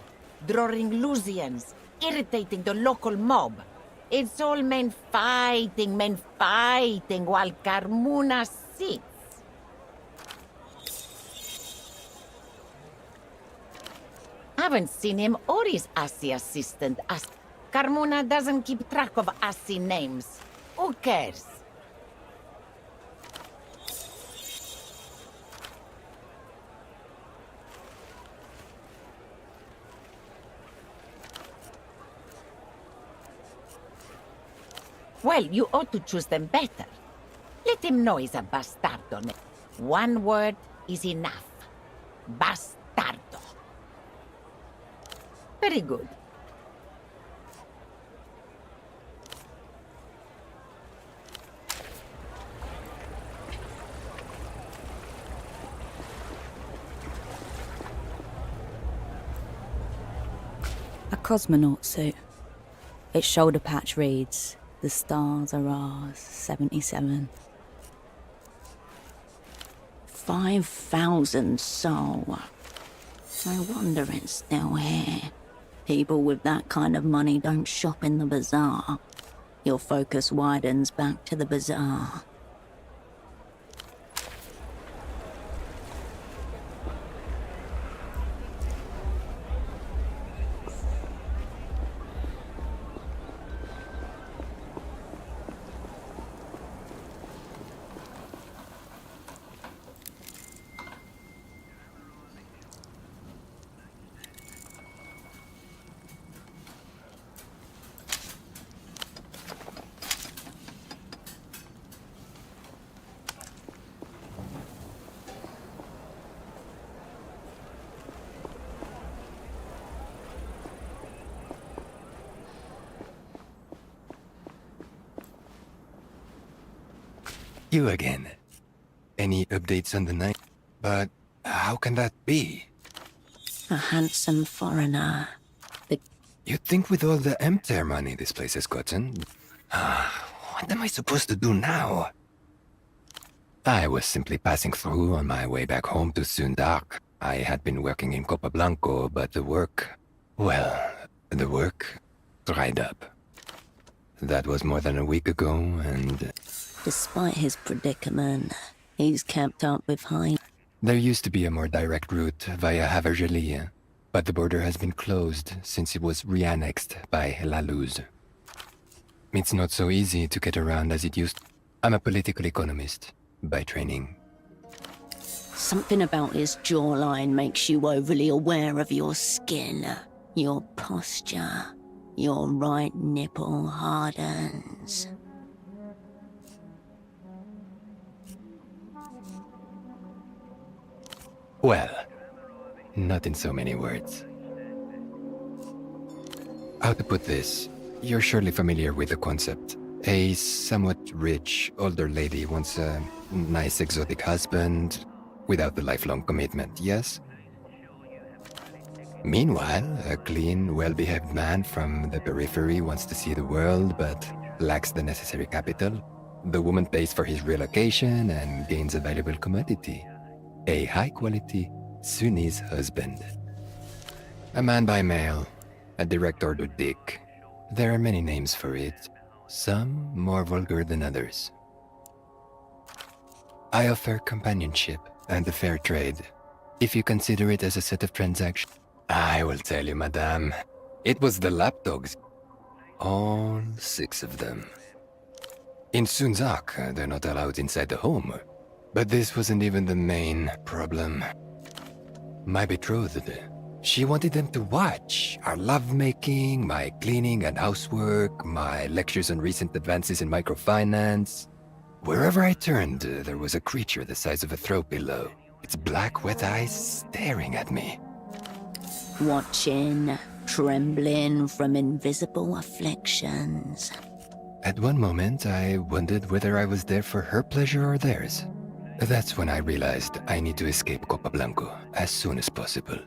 drawing Lusians, irritating the local mob. It's all men fighting while Carmuna sits. Haven't seen him or his Asi assistant. Carmuna doesn't keep track of Asi names. Who cares? Well, you ought to choose them better. Let him know he's a bastardo. One word is enough. Bastardo. Very good. A cosmonaut suit. Its shoulder patch reads, "The stars are ours, 77. 5,000 soul. No wonder it's still here. People with that kind of money don't shop in the bazaar. Your focus widens back to the bazaar. You again. Any updates on the night? But how can that be? A handsome foreigner. You'd think with all the empty money this place has gotten... what am I supposed to do now? I was simply passing through on my way back home to Sundark. I had been working in Copablanco, but the work... well, the work dried up. That was more than a week ago, and... Despite his predicament, he's kept up with Hein. There used to be a more direct route via Havergelie, but the border has been closed since it was re-annexed by La Luz. It's not so easy to get around as it used. I'm a political economist by training. Something about his jawline makes you overly aware of your skin, your posture. Your right nipple hardens. Well, not in so many words. How to put this? You're surely familiar with the concept. A somewhat rich, older lady wants a nice exotic husband without the lifelong commitment, yes? Meanwhile, a clean, well-behaved man from the periphery wants to see the world but lacks the necessary capital. The woman pays for his relocation and gains a valuable commodity. A high-quality Sunnis husband. A man by mail, a direct order dick. There are many names for it, some more vulgar than others. I offer companionship and a fair trade, if you consider it as a set of transactions. I will tell you, madame, it was the lapdogs. All 6 of them. In Sunzak, they're not allowed inside the home. But this wasn't even the main problem. My betrothed. She wanted them to watch our lovemaking, my cleaning and housework, my lectures on recent advances in microfinance. Wherever I turned, there was a creature the size of a throw pillow, its black, wet eyes staring at me. Watching, trembling from invisible afflictions. At one moment, I wondered whether I was there for her pleasure or theirs. That's when I realized I need to escape Copa Blanco as soon as possible.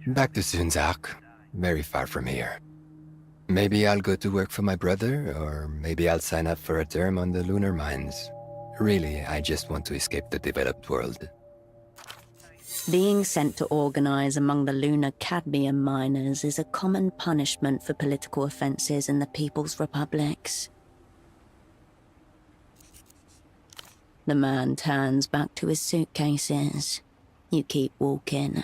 Back to Zunzak, very far from here. Maybe I'll go to work for my brother, or maybe I'll sign up for a term on the lunar mines. Really, I just want to escape the developed world. Being sent to organize among the lunar cadmium miners is a common punishment for political offenses in the People's Republics. The man turns back to his suitcases. You keep walking.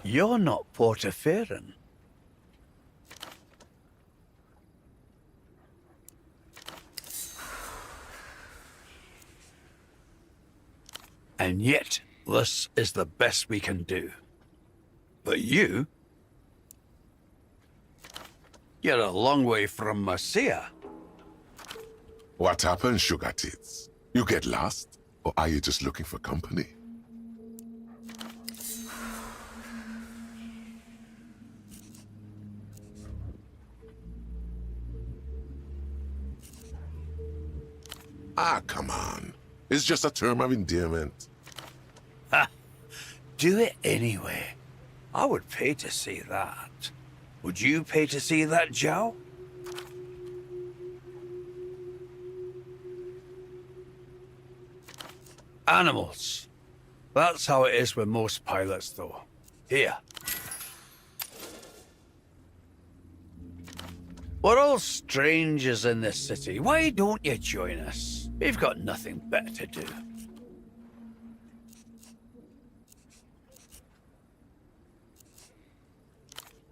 You're not Portaferan. And yet, this is the best we can do. But you're a long way from Marcia. What happened, Sugar Tits? You get lost? Or are you just looking for company? Ah, come on. It's just a term of endearment. Ha! Do it anyway. I would pay to see that. Would you pay to see that, Joe? Animals. That's how it is with most pilots, though. Here. We're all strangers in this city. Why don't you join us? We've got nothing better to do.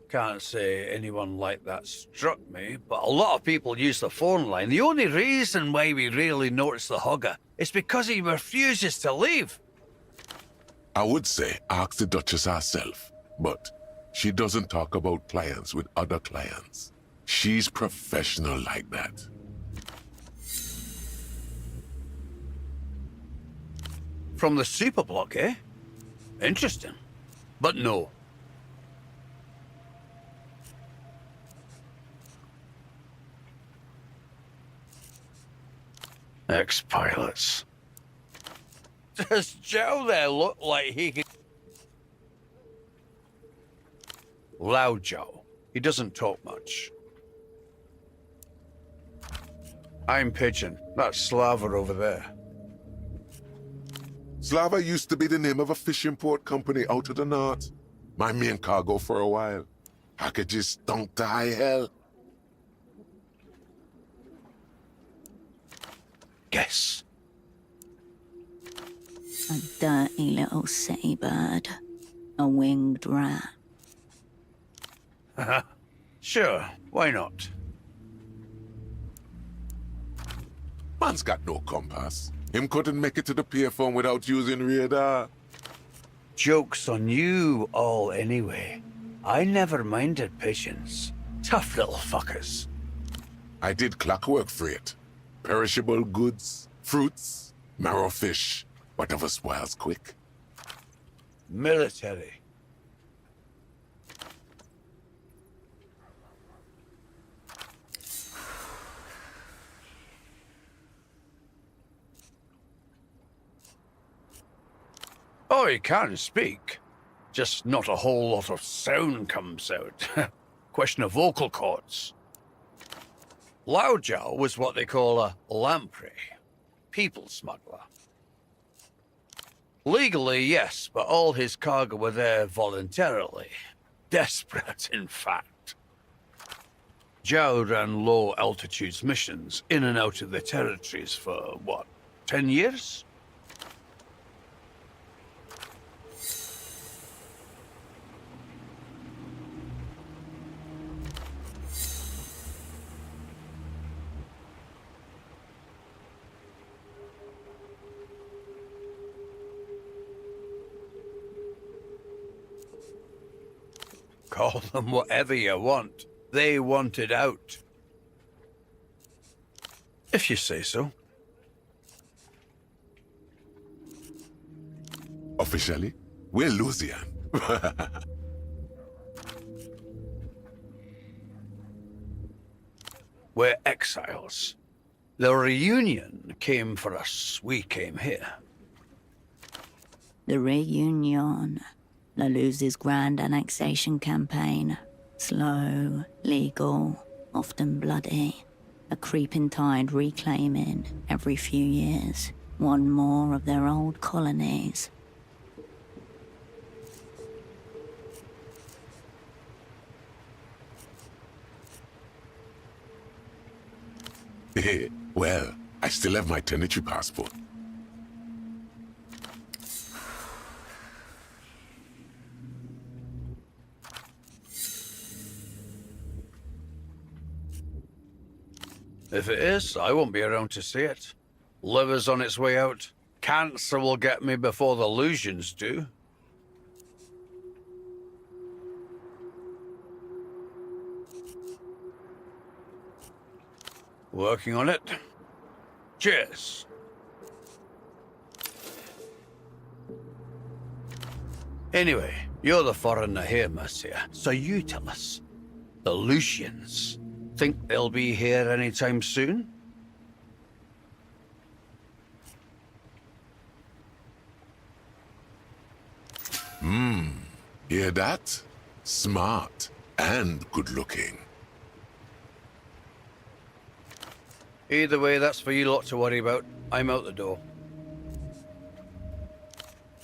Can't say anyone like that struck me, but a lot of people use the phone line. The only reason why we rarely notice the hugger is because he refuses to leave. I would say ask the Duchess herself, but she doesn't talk about clients with other clients. She's professional like that. From the superblock, eh? Interesting. But no. Ex-pilots. Does Joe there look like he could... Loud Joe. He doesn't talk much. I'm Pigeon. That's Slava over there. Slava used to be the name of a fishing port company out of the north. My main cargo for a while. Packages stunk to high hell. Guess. A dirty little city bird. A winged rat. Sure, why not? Man's got no compass. Him couldn't make it to the pier phone without using radar. Joke's on you all anyway. I never minded pigeons. Tough little fuckers. I did clockwork freight. Perishable goods, fruits, marrow fish, whatever spoils quick. Military. Oh, he can speak. Just not a whole lot of sound comes out. Question of vocal cords. Loudjaw was what they call a lamprey. People smuggler. Legally, yes, but all his cargo were there voluntarily. Desperate, in fact. Zhao ran low-altitude missions in and out of the territories for, what, 10 years? Call them whatever you want. They wanted out. If you say so. Officially, we're Lusian. We're exiles. The reunion came for us. We came here. The reunion. La Luz's grand annexation campaign. Slow, legal, often bloody. A creeping tide reclaiming, every few years, one more of their old colonies. Well, I still have my tenantry passport. If it is, I won't be around to see it. Liver's on its way out. Cancer will get me before the Lusians do. Working on it. Cheers. Anyway, you're the foreigner here, Mercia, so you tell us. The Lucians think they'll be here anytime soon? Hear that? Smart and good looking. Either way, that's for you lot to worry about. I'm out the door.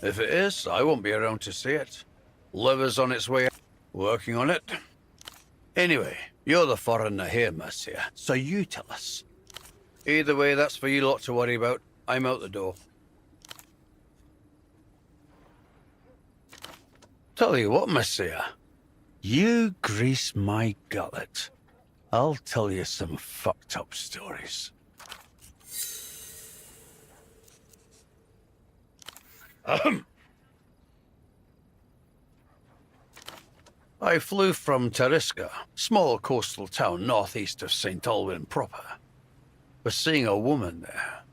If it is, I won't be around to see it. Liver's on its way. Working on it. Anyway, you're the foreigner here, Mercia, so you tell us. Either way, that's for you lot to worry about. I'm out the door. Tell you what, Mercia. You grease my gullet. I'll tell you some fucked up stories. I flew from Tariska, small coastal town northeast of St. Alwyn proper. Was seeing a woman there.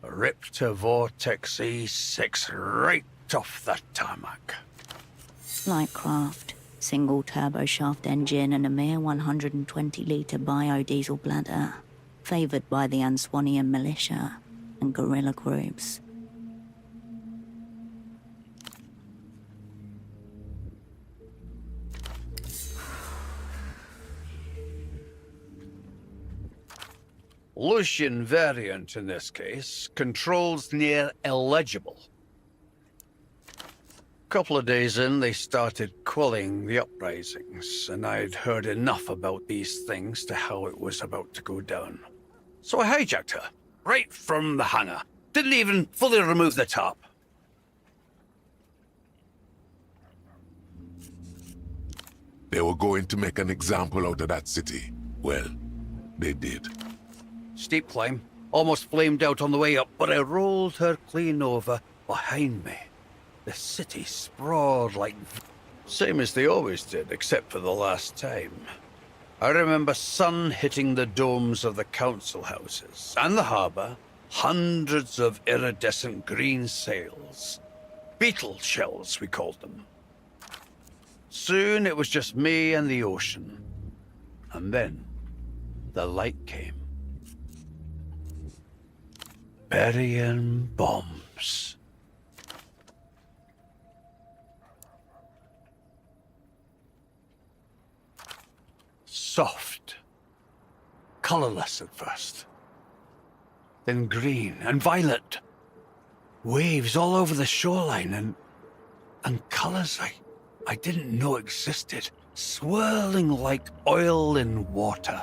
Ripped a Vortex E6 right off the tarmac. Light craft, single turboshaft engine and a mere 120-litre biodiesel bladder, favoured by the Answanian militia and guerrilla groups. Lucian variant in this case, controls near illegible. Couple of days in, they started quelling the uprisings, and I'd heard enough about these things to how it was about to go down. So I hijacked her, right from the hangar. Didn't even fully remove the top. They were going to make an example out of that city. Well, they did. Steep climb, almost flamed out on the way up, but I rolled her clean over behind me. The city sprawled like... Same as they always did, except for the last time. I remember sun hitting the domes of the council houses and the harbour, hundreds of iridescent green sails. Beetle shells, we called them. Soon it was just me and the ocean. And then the light came. Burying bombs. Soft. Colorless at first. Then green and violet. Waves all over the shoreline and colors I didn't know existed. Swirling like oil in water.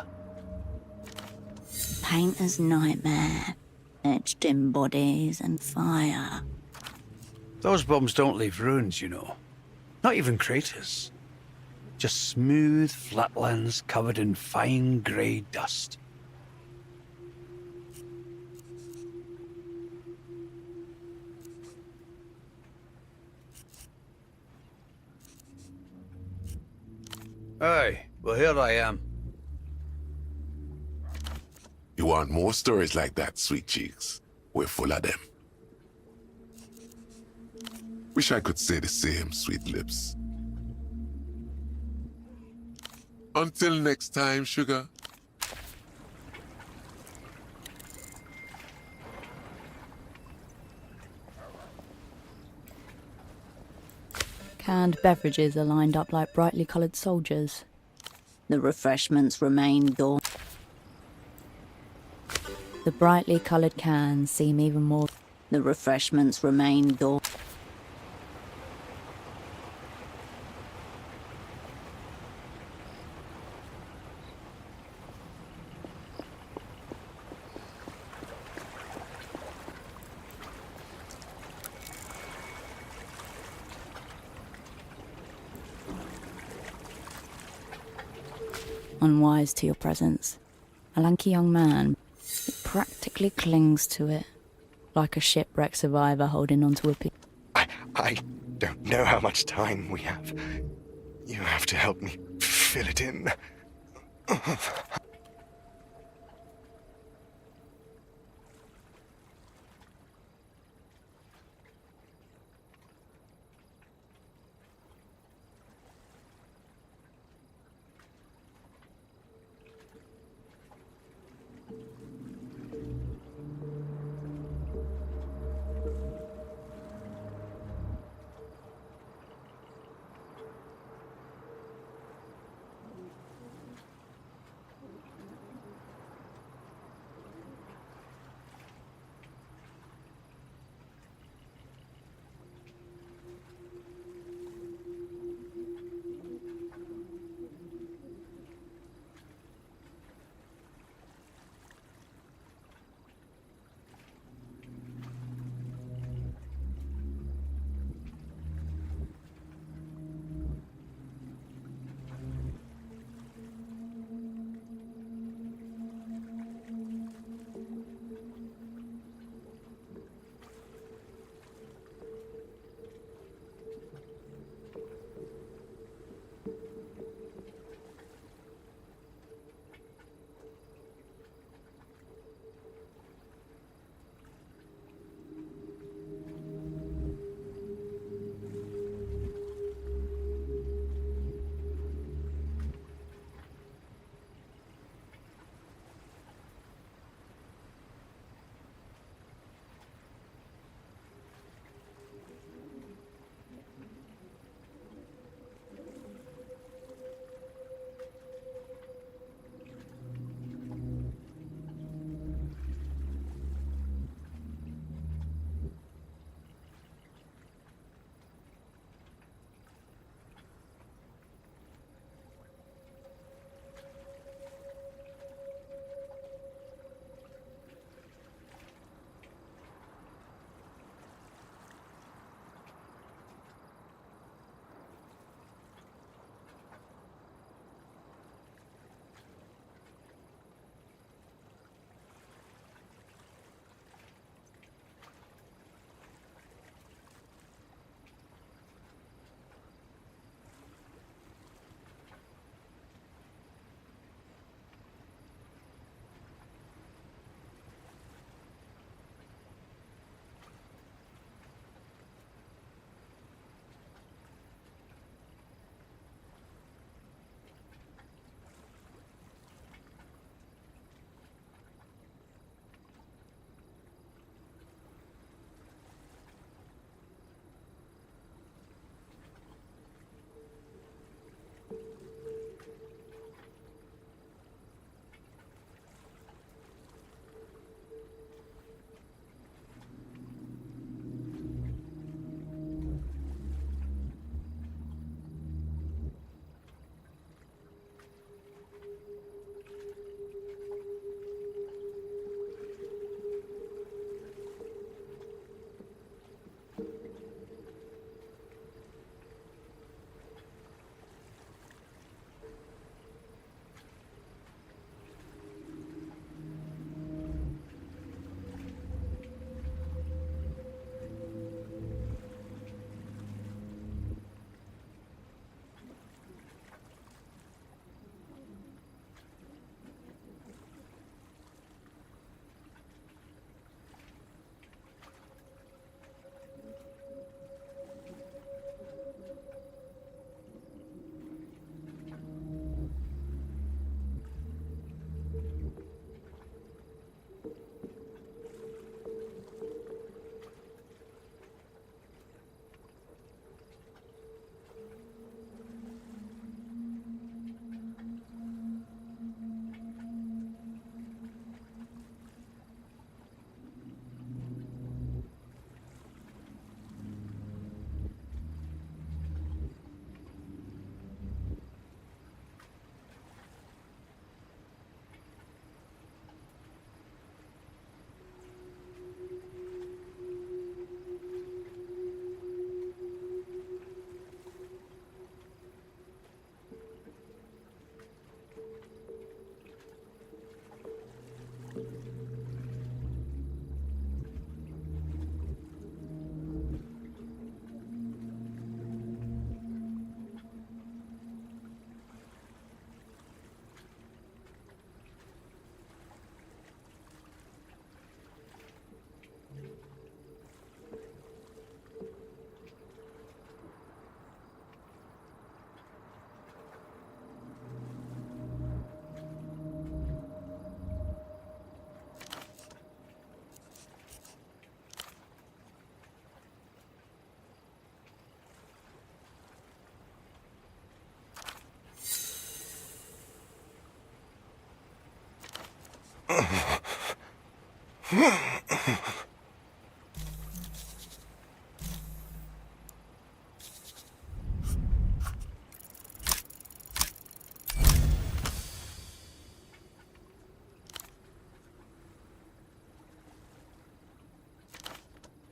Painter's nightmare, etched in bodies and fire. Those bombs don't leave ruins, you know. Not even craters. Just smooth flatlands covered in fine grey dust. Aye, well here I am. You want more stories like that, sweet cheeks? We're full of them. Wish I could say the same, sweet lips. Until next time, sugar. Canned beverages are lined up like brightly coloured soldiers. The refreshments remain dormant. The brightly coloured cans seem even more... The refreshments remain dormant. unwise to your presence. A lanky young man practically clings to it, like a shipwreck survivor holding onto a piece. I don't know how much time we have. You have to help me fill it in.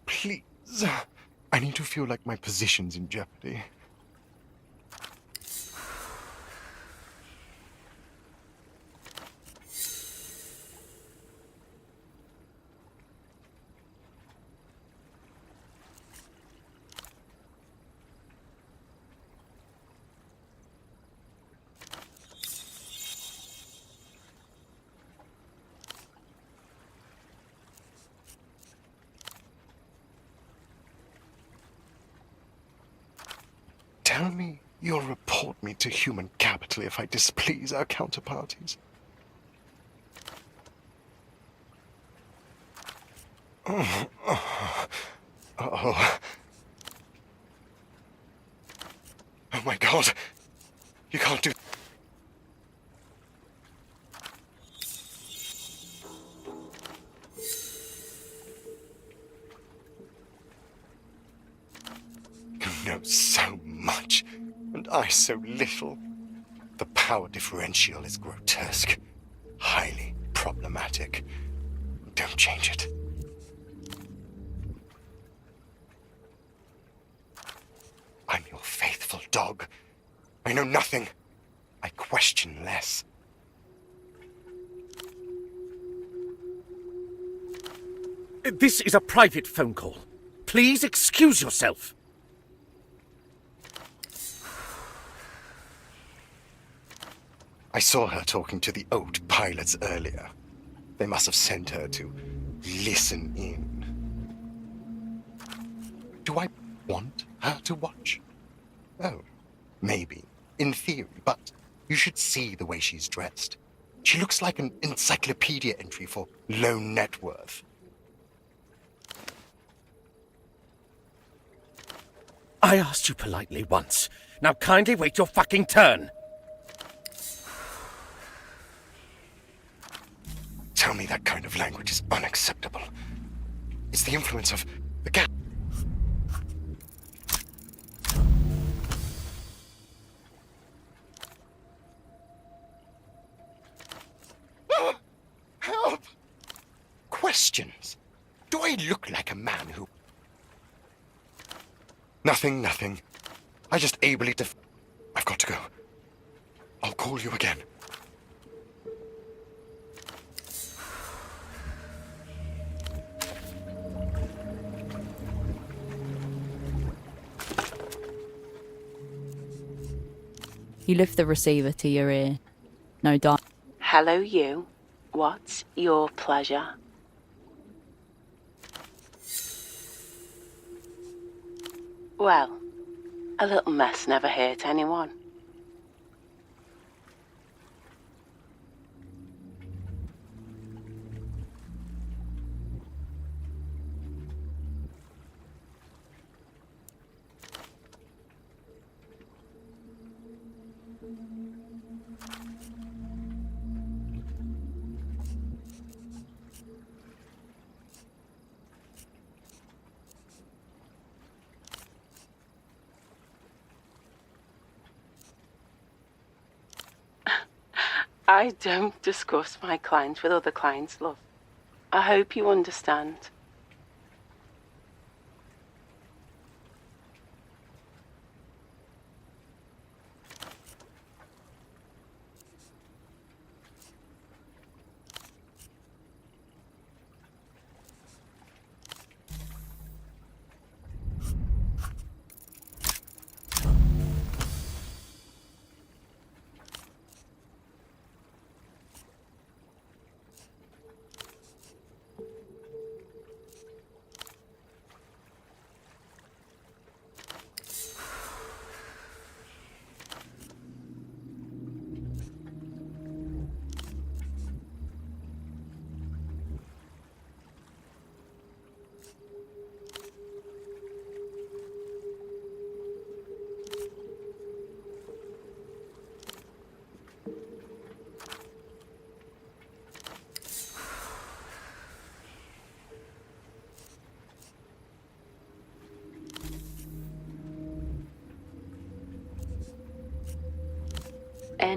Please. I need to feel like my position's in jeopardy. Tell me you'll report me to human capital if I displease our counterparties. Oh. Oh my god. You can't do... You know so much, and I so little. The power differential is grotesque, highly problematic. Don't change it. I'm your faithful dog. I know nothing. I question less. This is a private phone call. Please excuse yourself. I saw her talking to the old pilots earlier. They must have sent her to listen in. Do I want her to watch? Oh, maybe, in theory, but you should see the way she's dressed. She looks like an encyclopedia entry for low net worth. I asked you politely once. Now kindly wait your fucking turn. Tell me that kind of language is unacceptable. It's the influence of the gas. Help! Questions. Do I look like a man who... Nothing. I just ably I've got to go. I'll call you again. You lift the receiver to your ear. No doubt. Hello, you. What's your pleasure? Well, a little mess never hurt anyone. I don't discuss my clients with other clients, love. I hope you understand.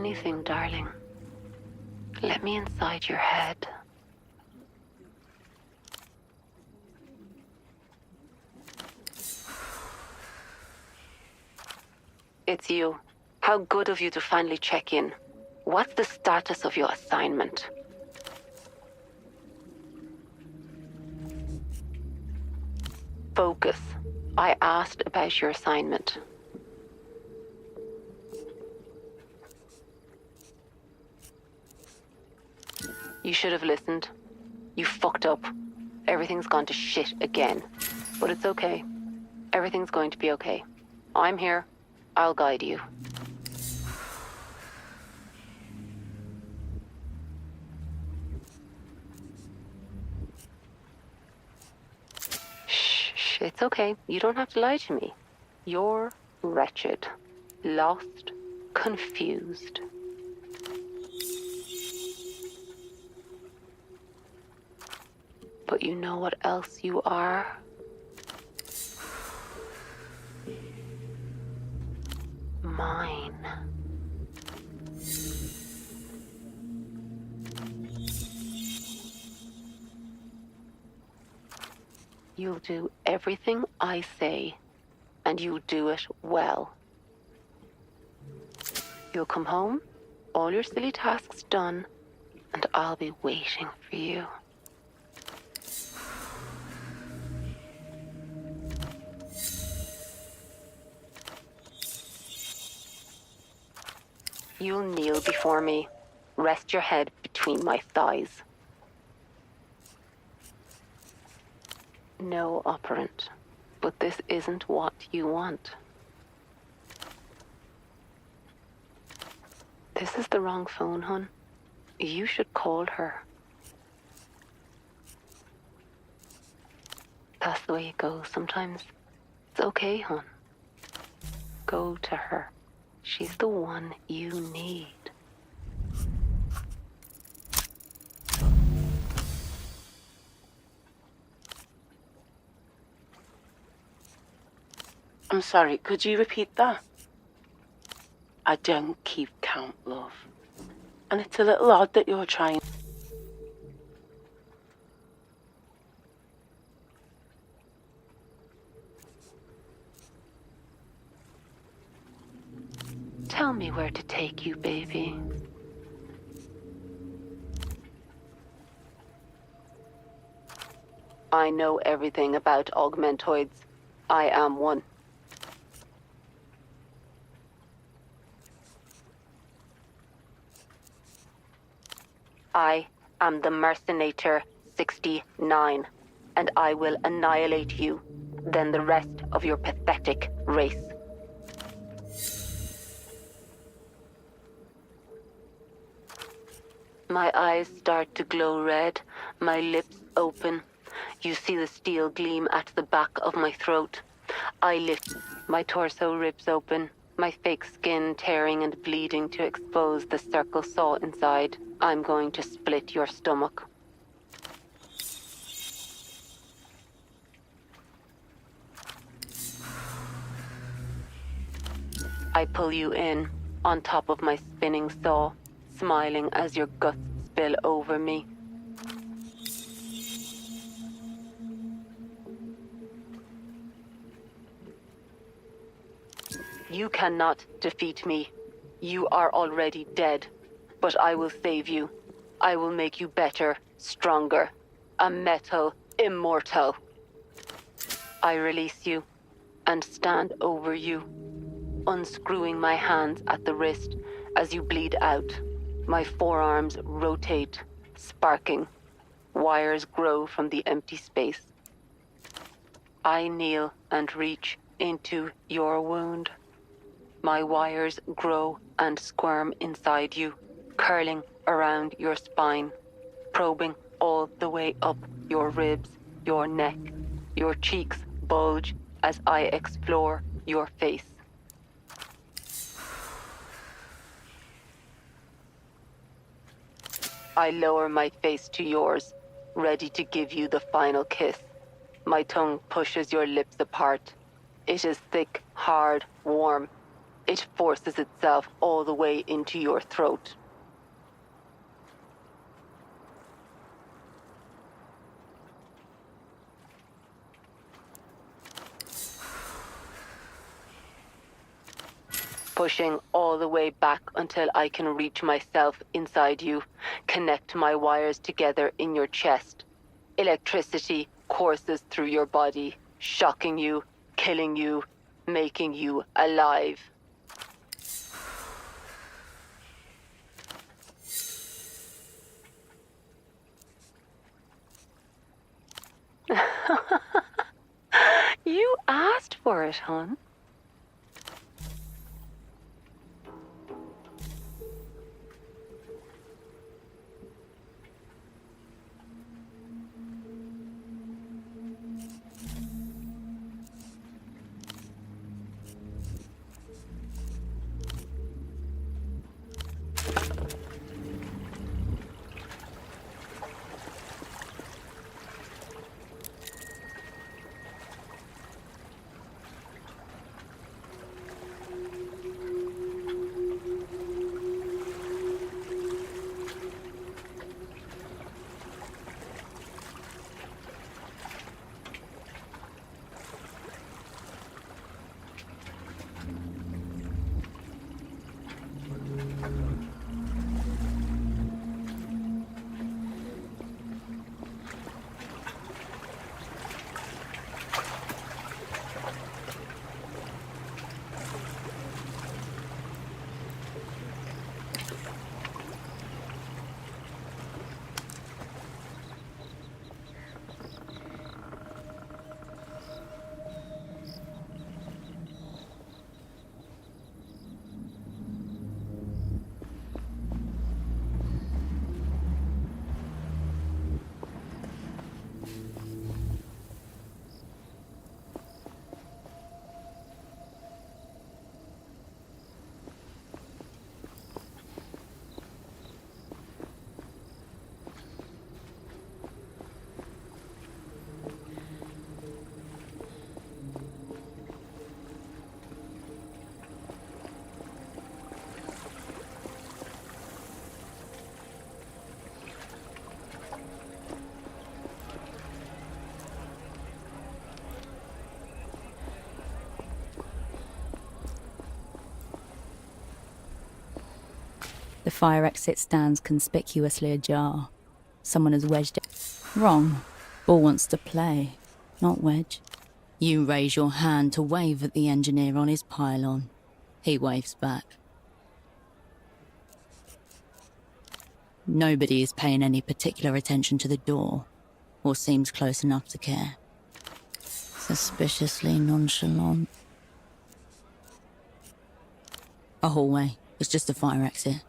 anything, darling. Let me inside your head. It's you. How good of you to finally check in. What's the status of your assignment? Focus. I asked about your assignment. You should have listened. You fucked up. Everything's gone to shit again. But it's okay. Everything's going to be okay. I'm here. I'll guide you. Shh, it's okay. You don't have to lie to me. You're wretched, lost, confused. But you know what else you are? Mine. You'll do everything I say, and you'll do it well. You'll come home, all your silly tasks done, and I'll be waiting for you. You'll kneel before me. Rest your head between my thighs. No operant, but this isn't what you want. This is the wrong phone, hon. You should call her. That's the way it goes sometimes. It's okay, hon. Go to her. She's the one you need. I'm sorry, could you repeat that? I don't keep count, love. And it's a little odd that you're trying. Tell me where to take you, baby. I know everything about augmentoids. I am one. I am the Mercenator 69, and I will annihilate you, then the rest of your pathetic race. My eyes start to glow red, my lips open. You see the steel gleam at the back of my throat. I lift, my torso rips open, my fake skin tearing and bleeding to expose the circle saw inside. I'm going to split your stomach. I pull you in, on top of my spinning saw, smiling as your guts spill over me. You cannot defeat me. You are already dead. But I will save you. I will make you better, stronger. A metal immortal. I release you and stand over you, unscrewing my hands at the wrist as you bleed out. My forearms rotate, sparking. Wires grow from the empty space. I kneel and reach into your wound. My wires grow and squirm inside you, curling around your spine, probing all the way up your ribs, your neck. Your cheeks bulge as I explore your face. I lower my face to yours, ready to give you the final kiss. My tongue pushes your lips apart. It is thick, hard, warm. It forces itself all the way into your throat. Pushing all the way back until I can reach myself inside you, connect my wires together in your chest. Electricity courses through your body, shocking you, killing you, making you alive. You asked for it, hon. The fire exit stands conspicuously ajar. Someone has wedged it. Wrong. Ball wants to play, not wedge. You raise your hand to wave at the engineer on his pylon. He waves back. Nobody is paying any particular attention to the door, or seems close enough to care. Suspiciously nonchalant. A hallway. It's just a fire exit.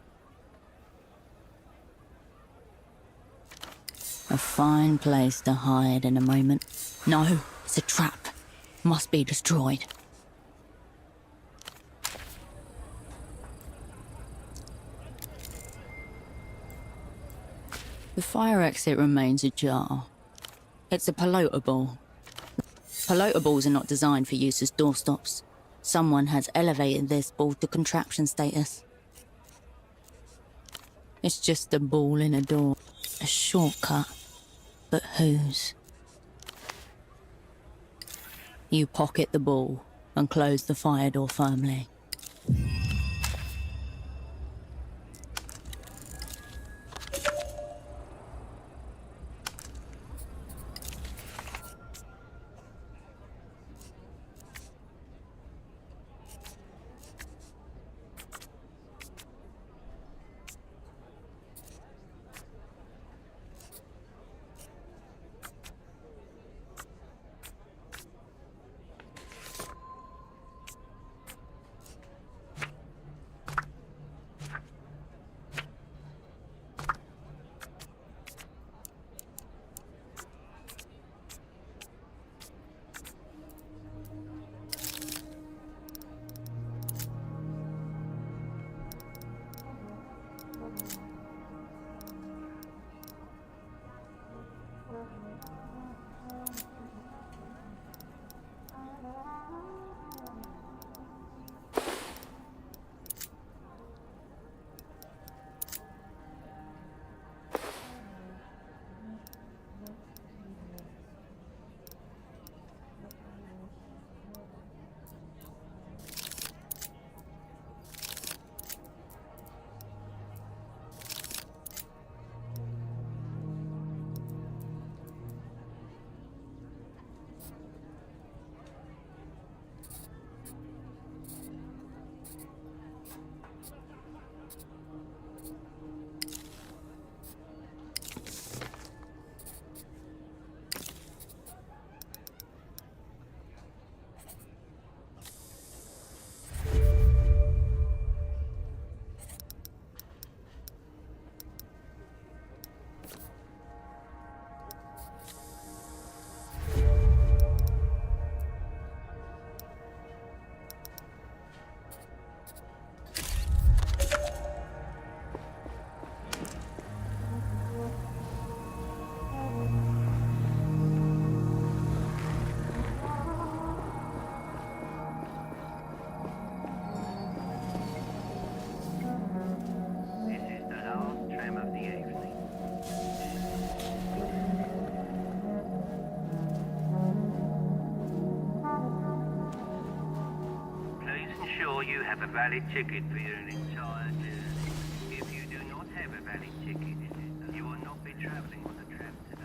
A fine place to hide in a moment. No, it's a trap. Must be destroyed. The fire exit remains ajar. It's a pelotable. Pelotables are not designed for use as doorstops. Someone has elevated this ball to contraption status. It's just a ball in a door. A shortcut. But whose? You pocket the ball and close the fire door firmly. have a valid ticket for your entire journey. If you do not have a valid ticket, you will not be traveling on the tram today.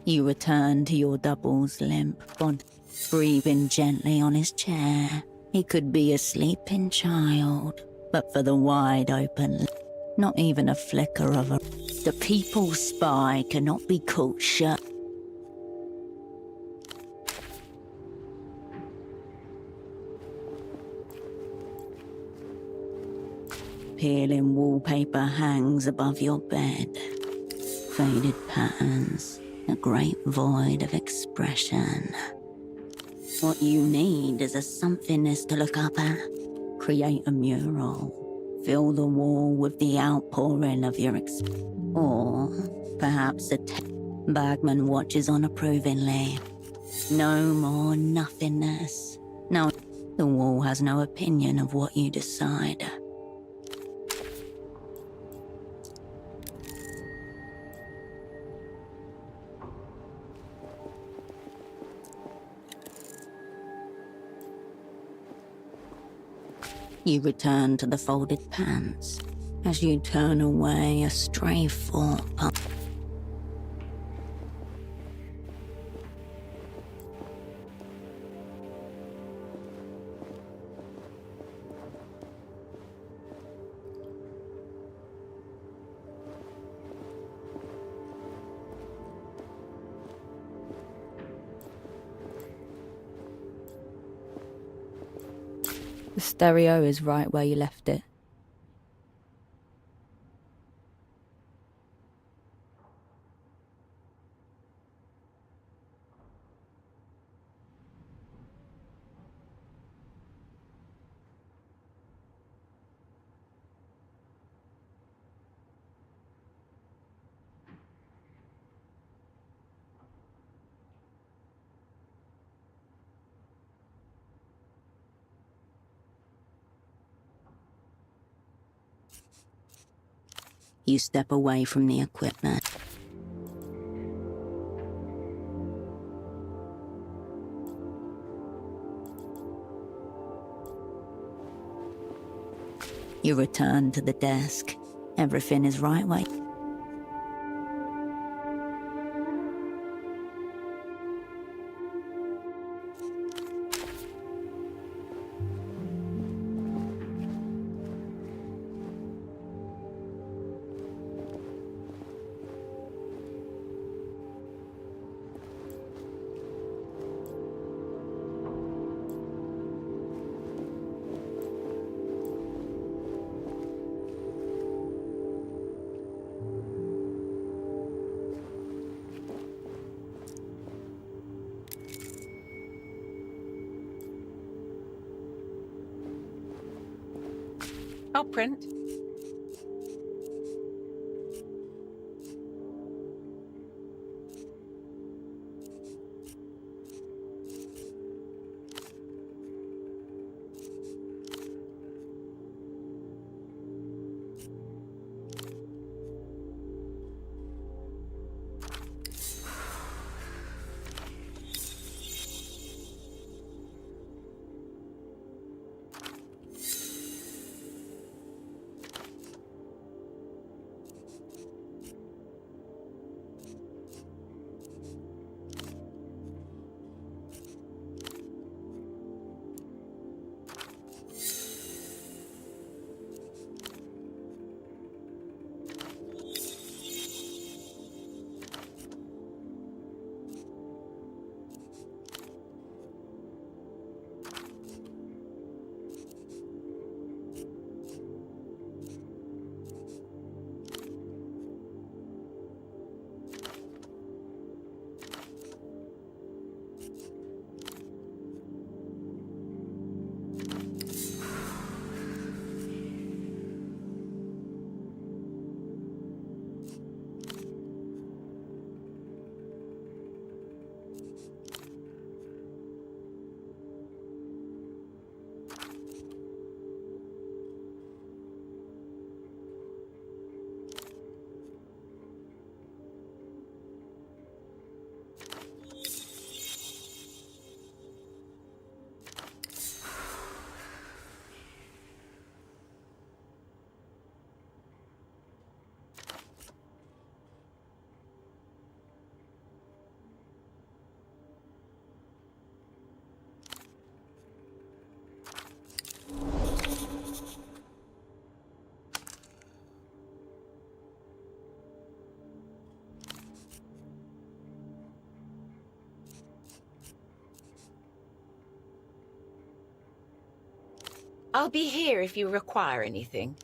You return to your double's limp body, breathing gently on his chair. He could be a sleeping child, but for the wide open, not even a flicker of a... The people's spy cannot be caught shut. Peeling wallpaper hangs above your bed. Faded patterns. A great void of expression. What you need is a somethingness to look up at. Create a mural. Fill the wall with the outpouring of your or perhaps Bergman watches on approvingly. No more nothingness. No, the wall has no opinion of what you decide. You return to the folded pants. As you turn away, a stray thought pops. The stereo is right where you left it. You step away from the equipment. You return to the desk. Everything is right way. I'll print. I'll be here if you require anything.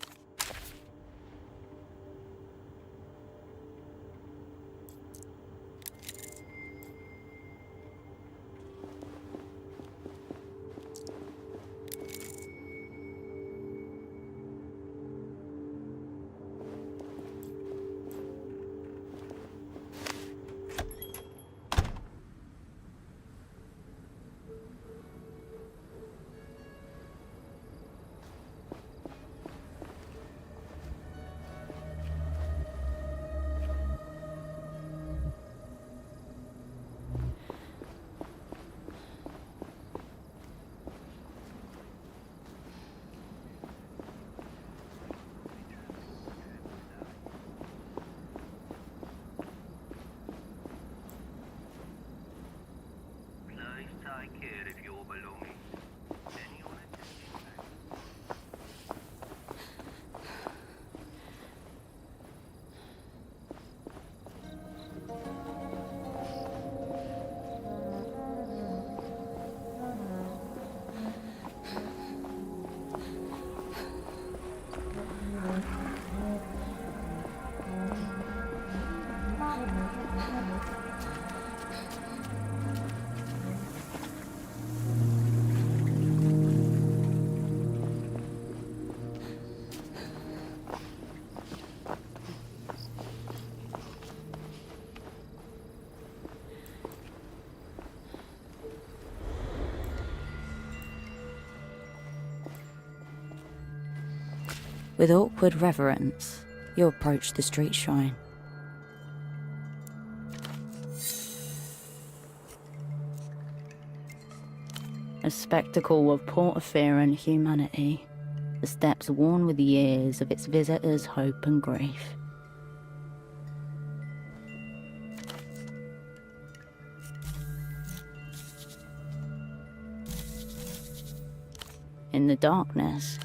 Please take care of your belongings. Anyone With awkward reverence, you approach the street shrine. A spectacle of porphyry humanity, the steps worn with years of its visitors' hope and grief. In the darkness,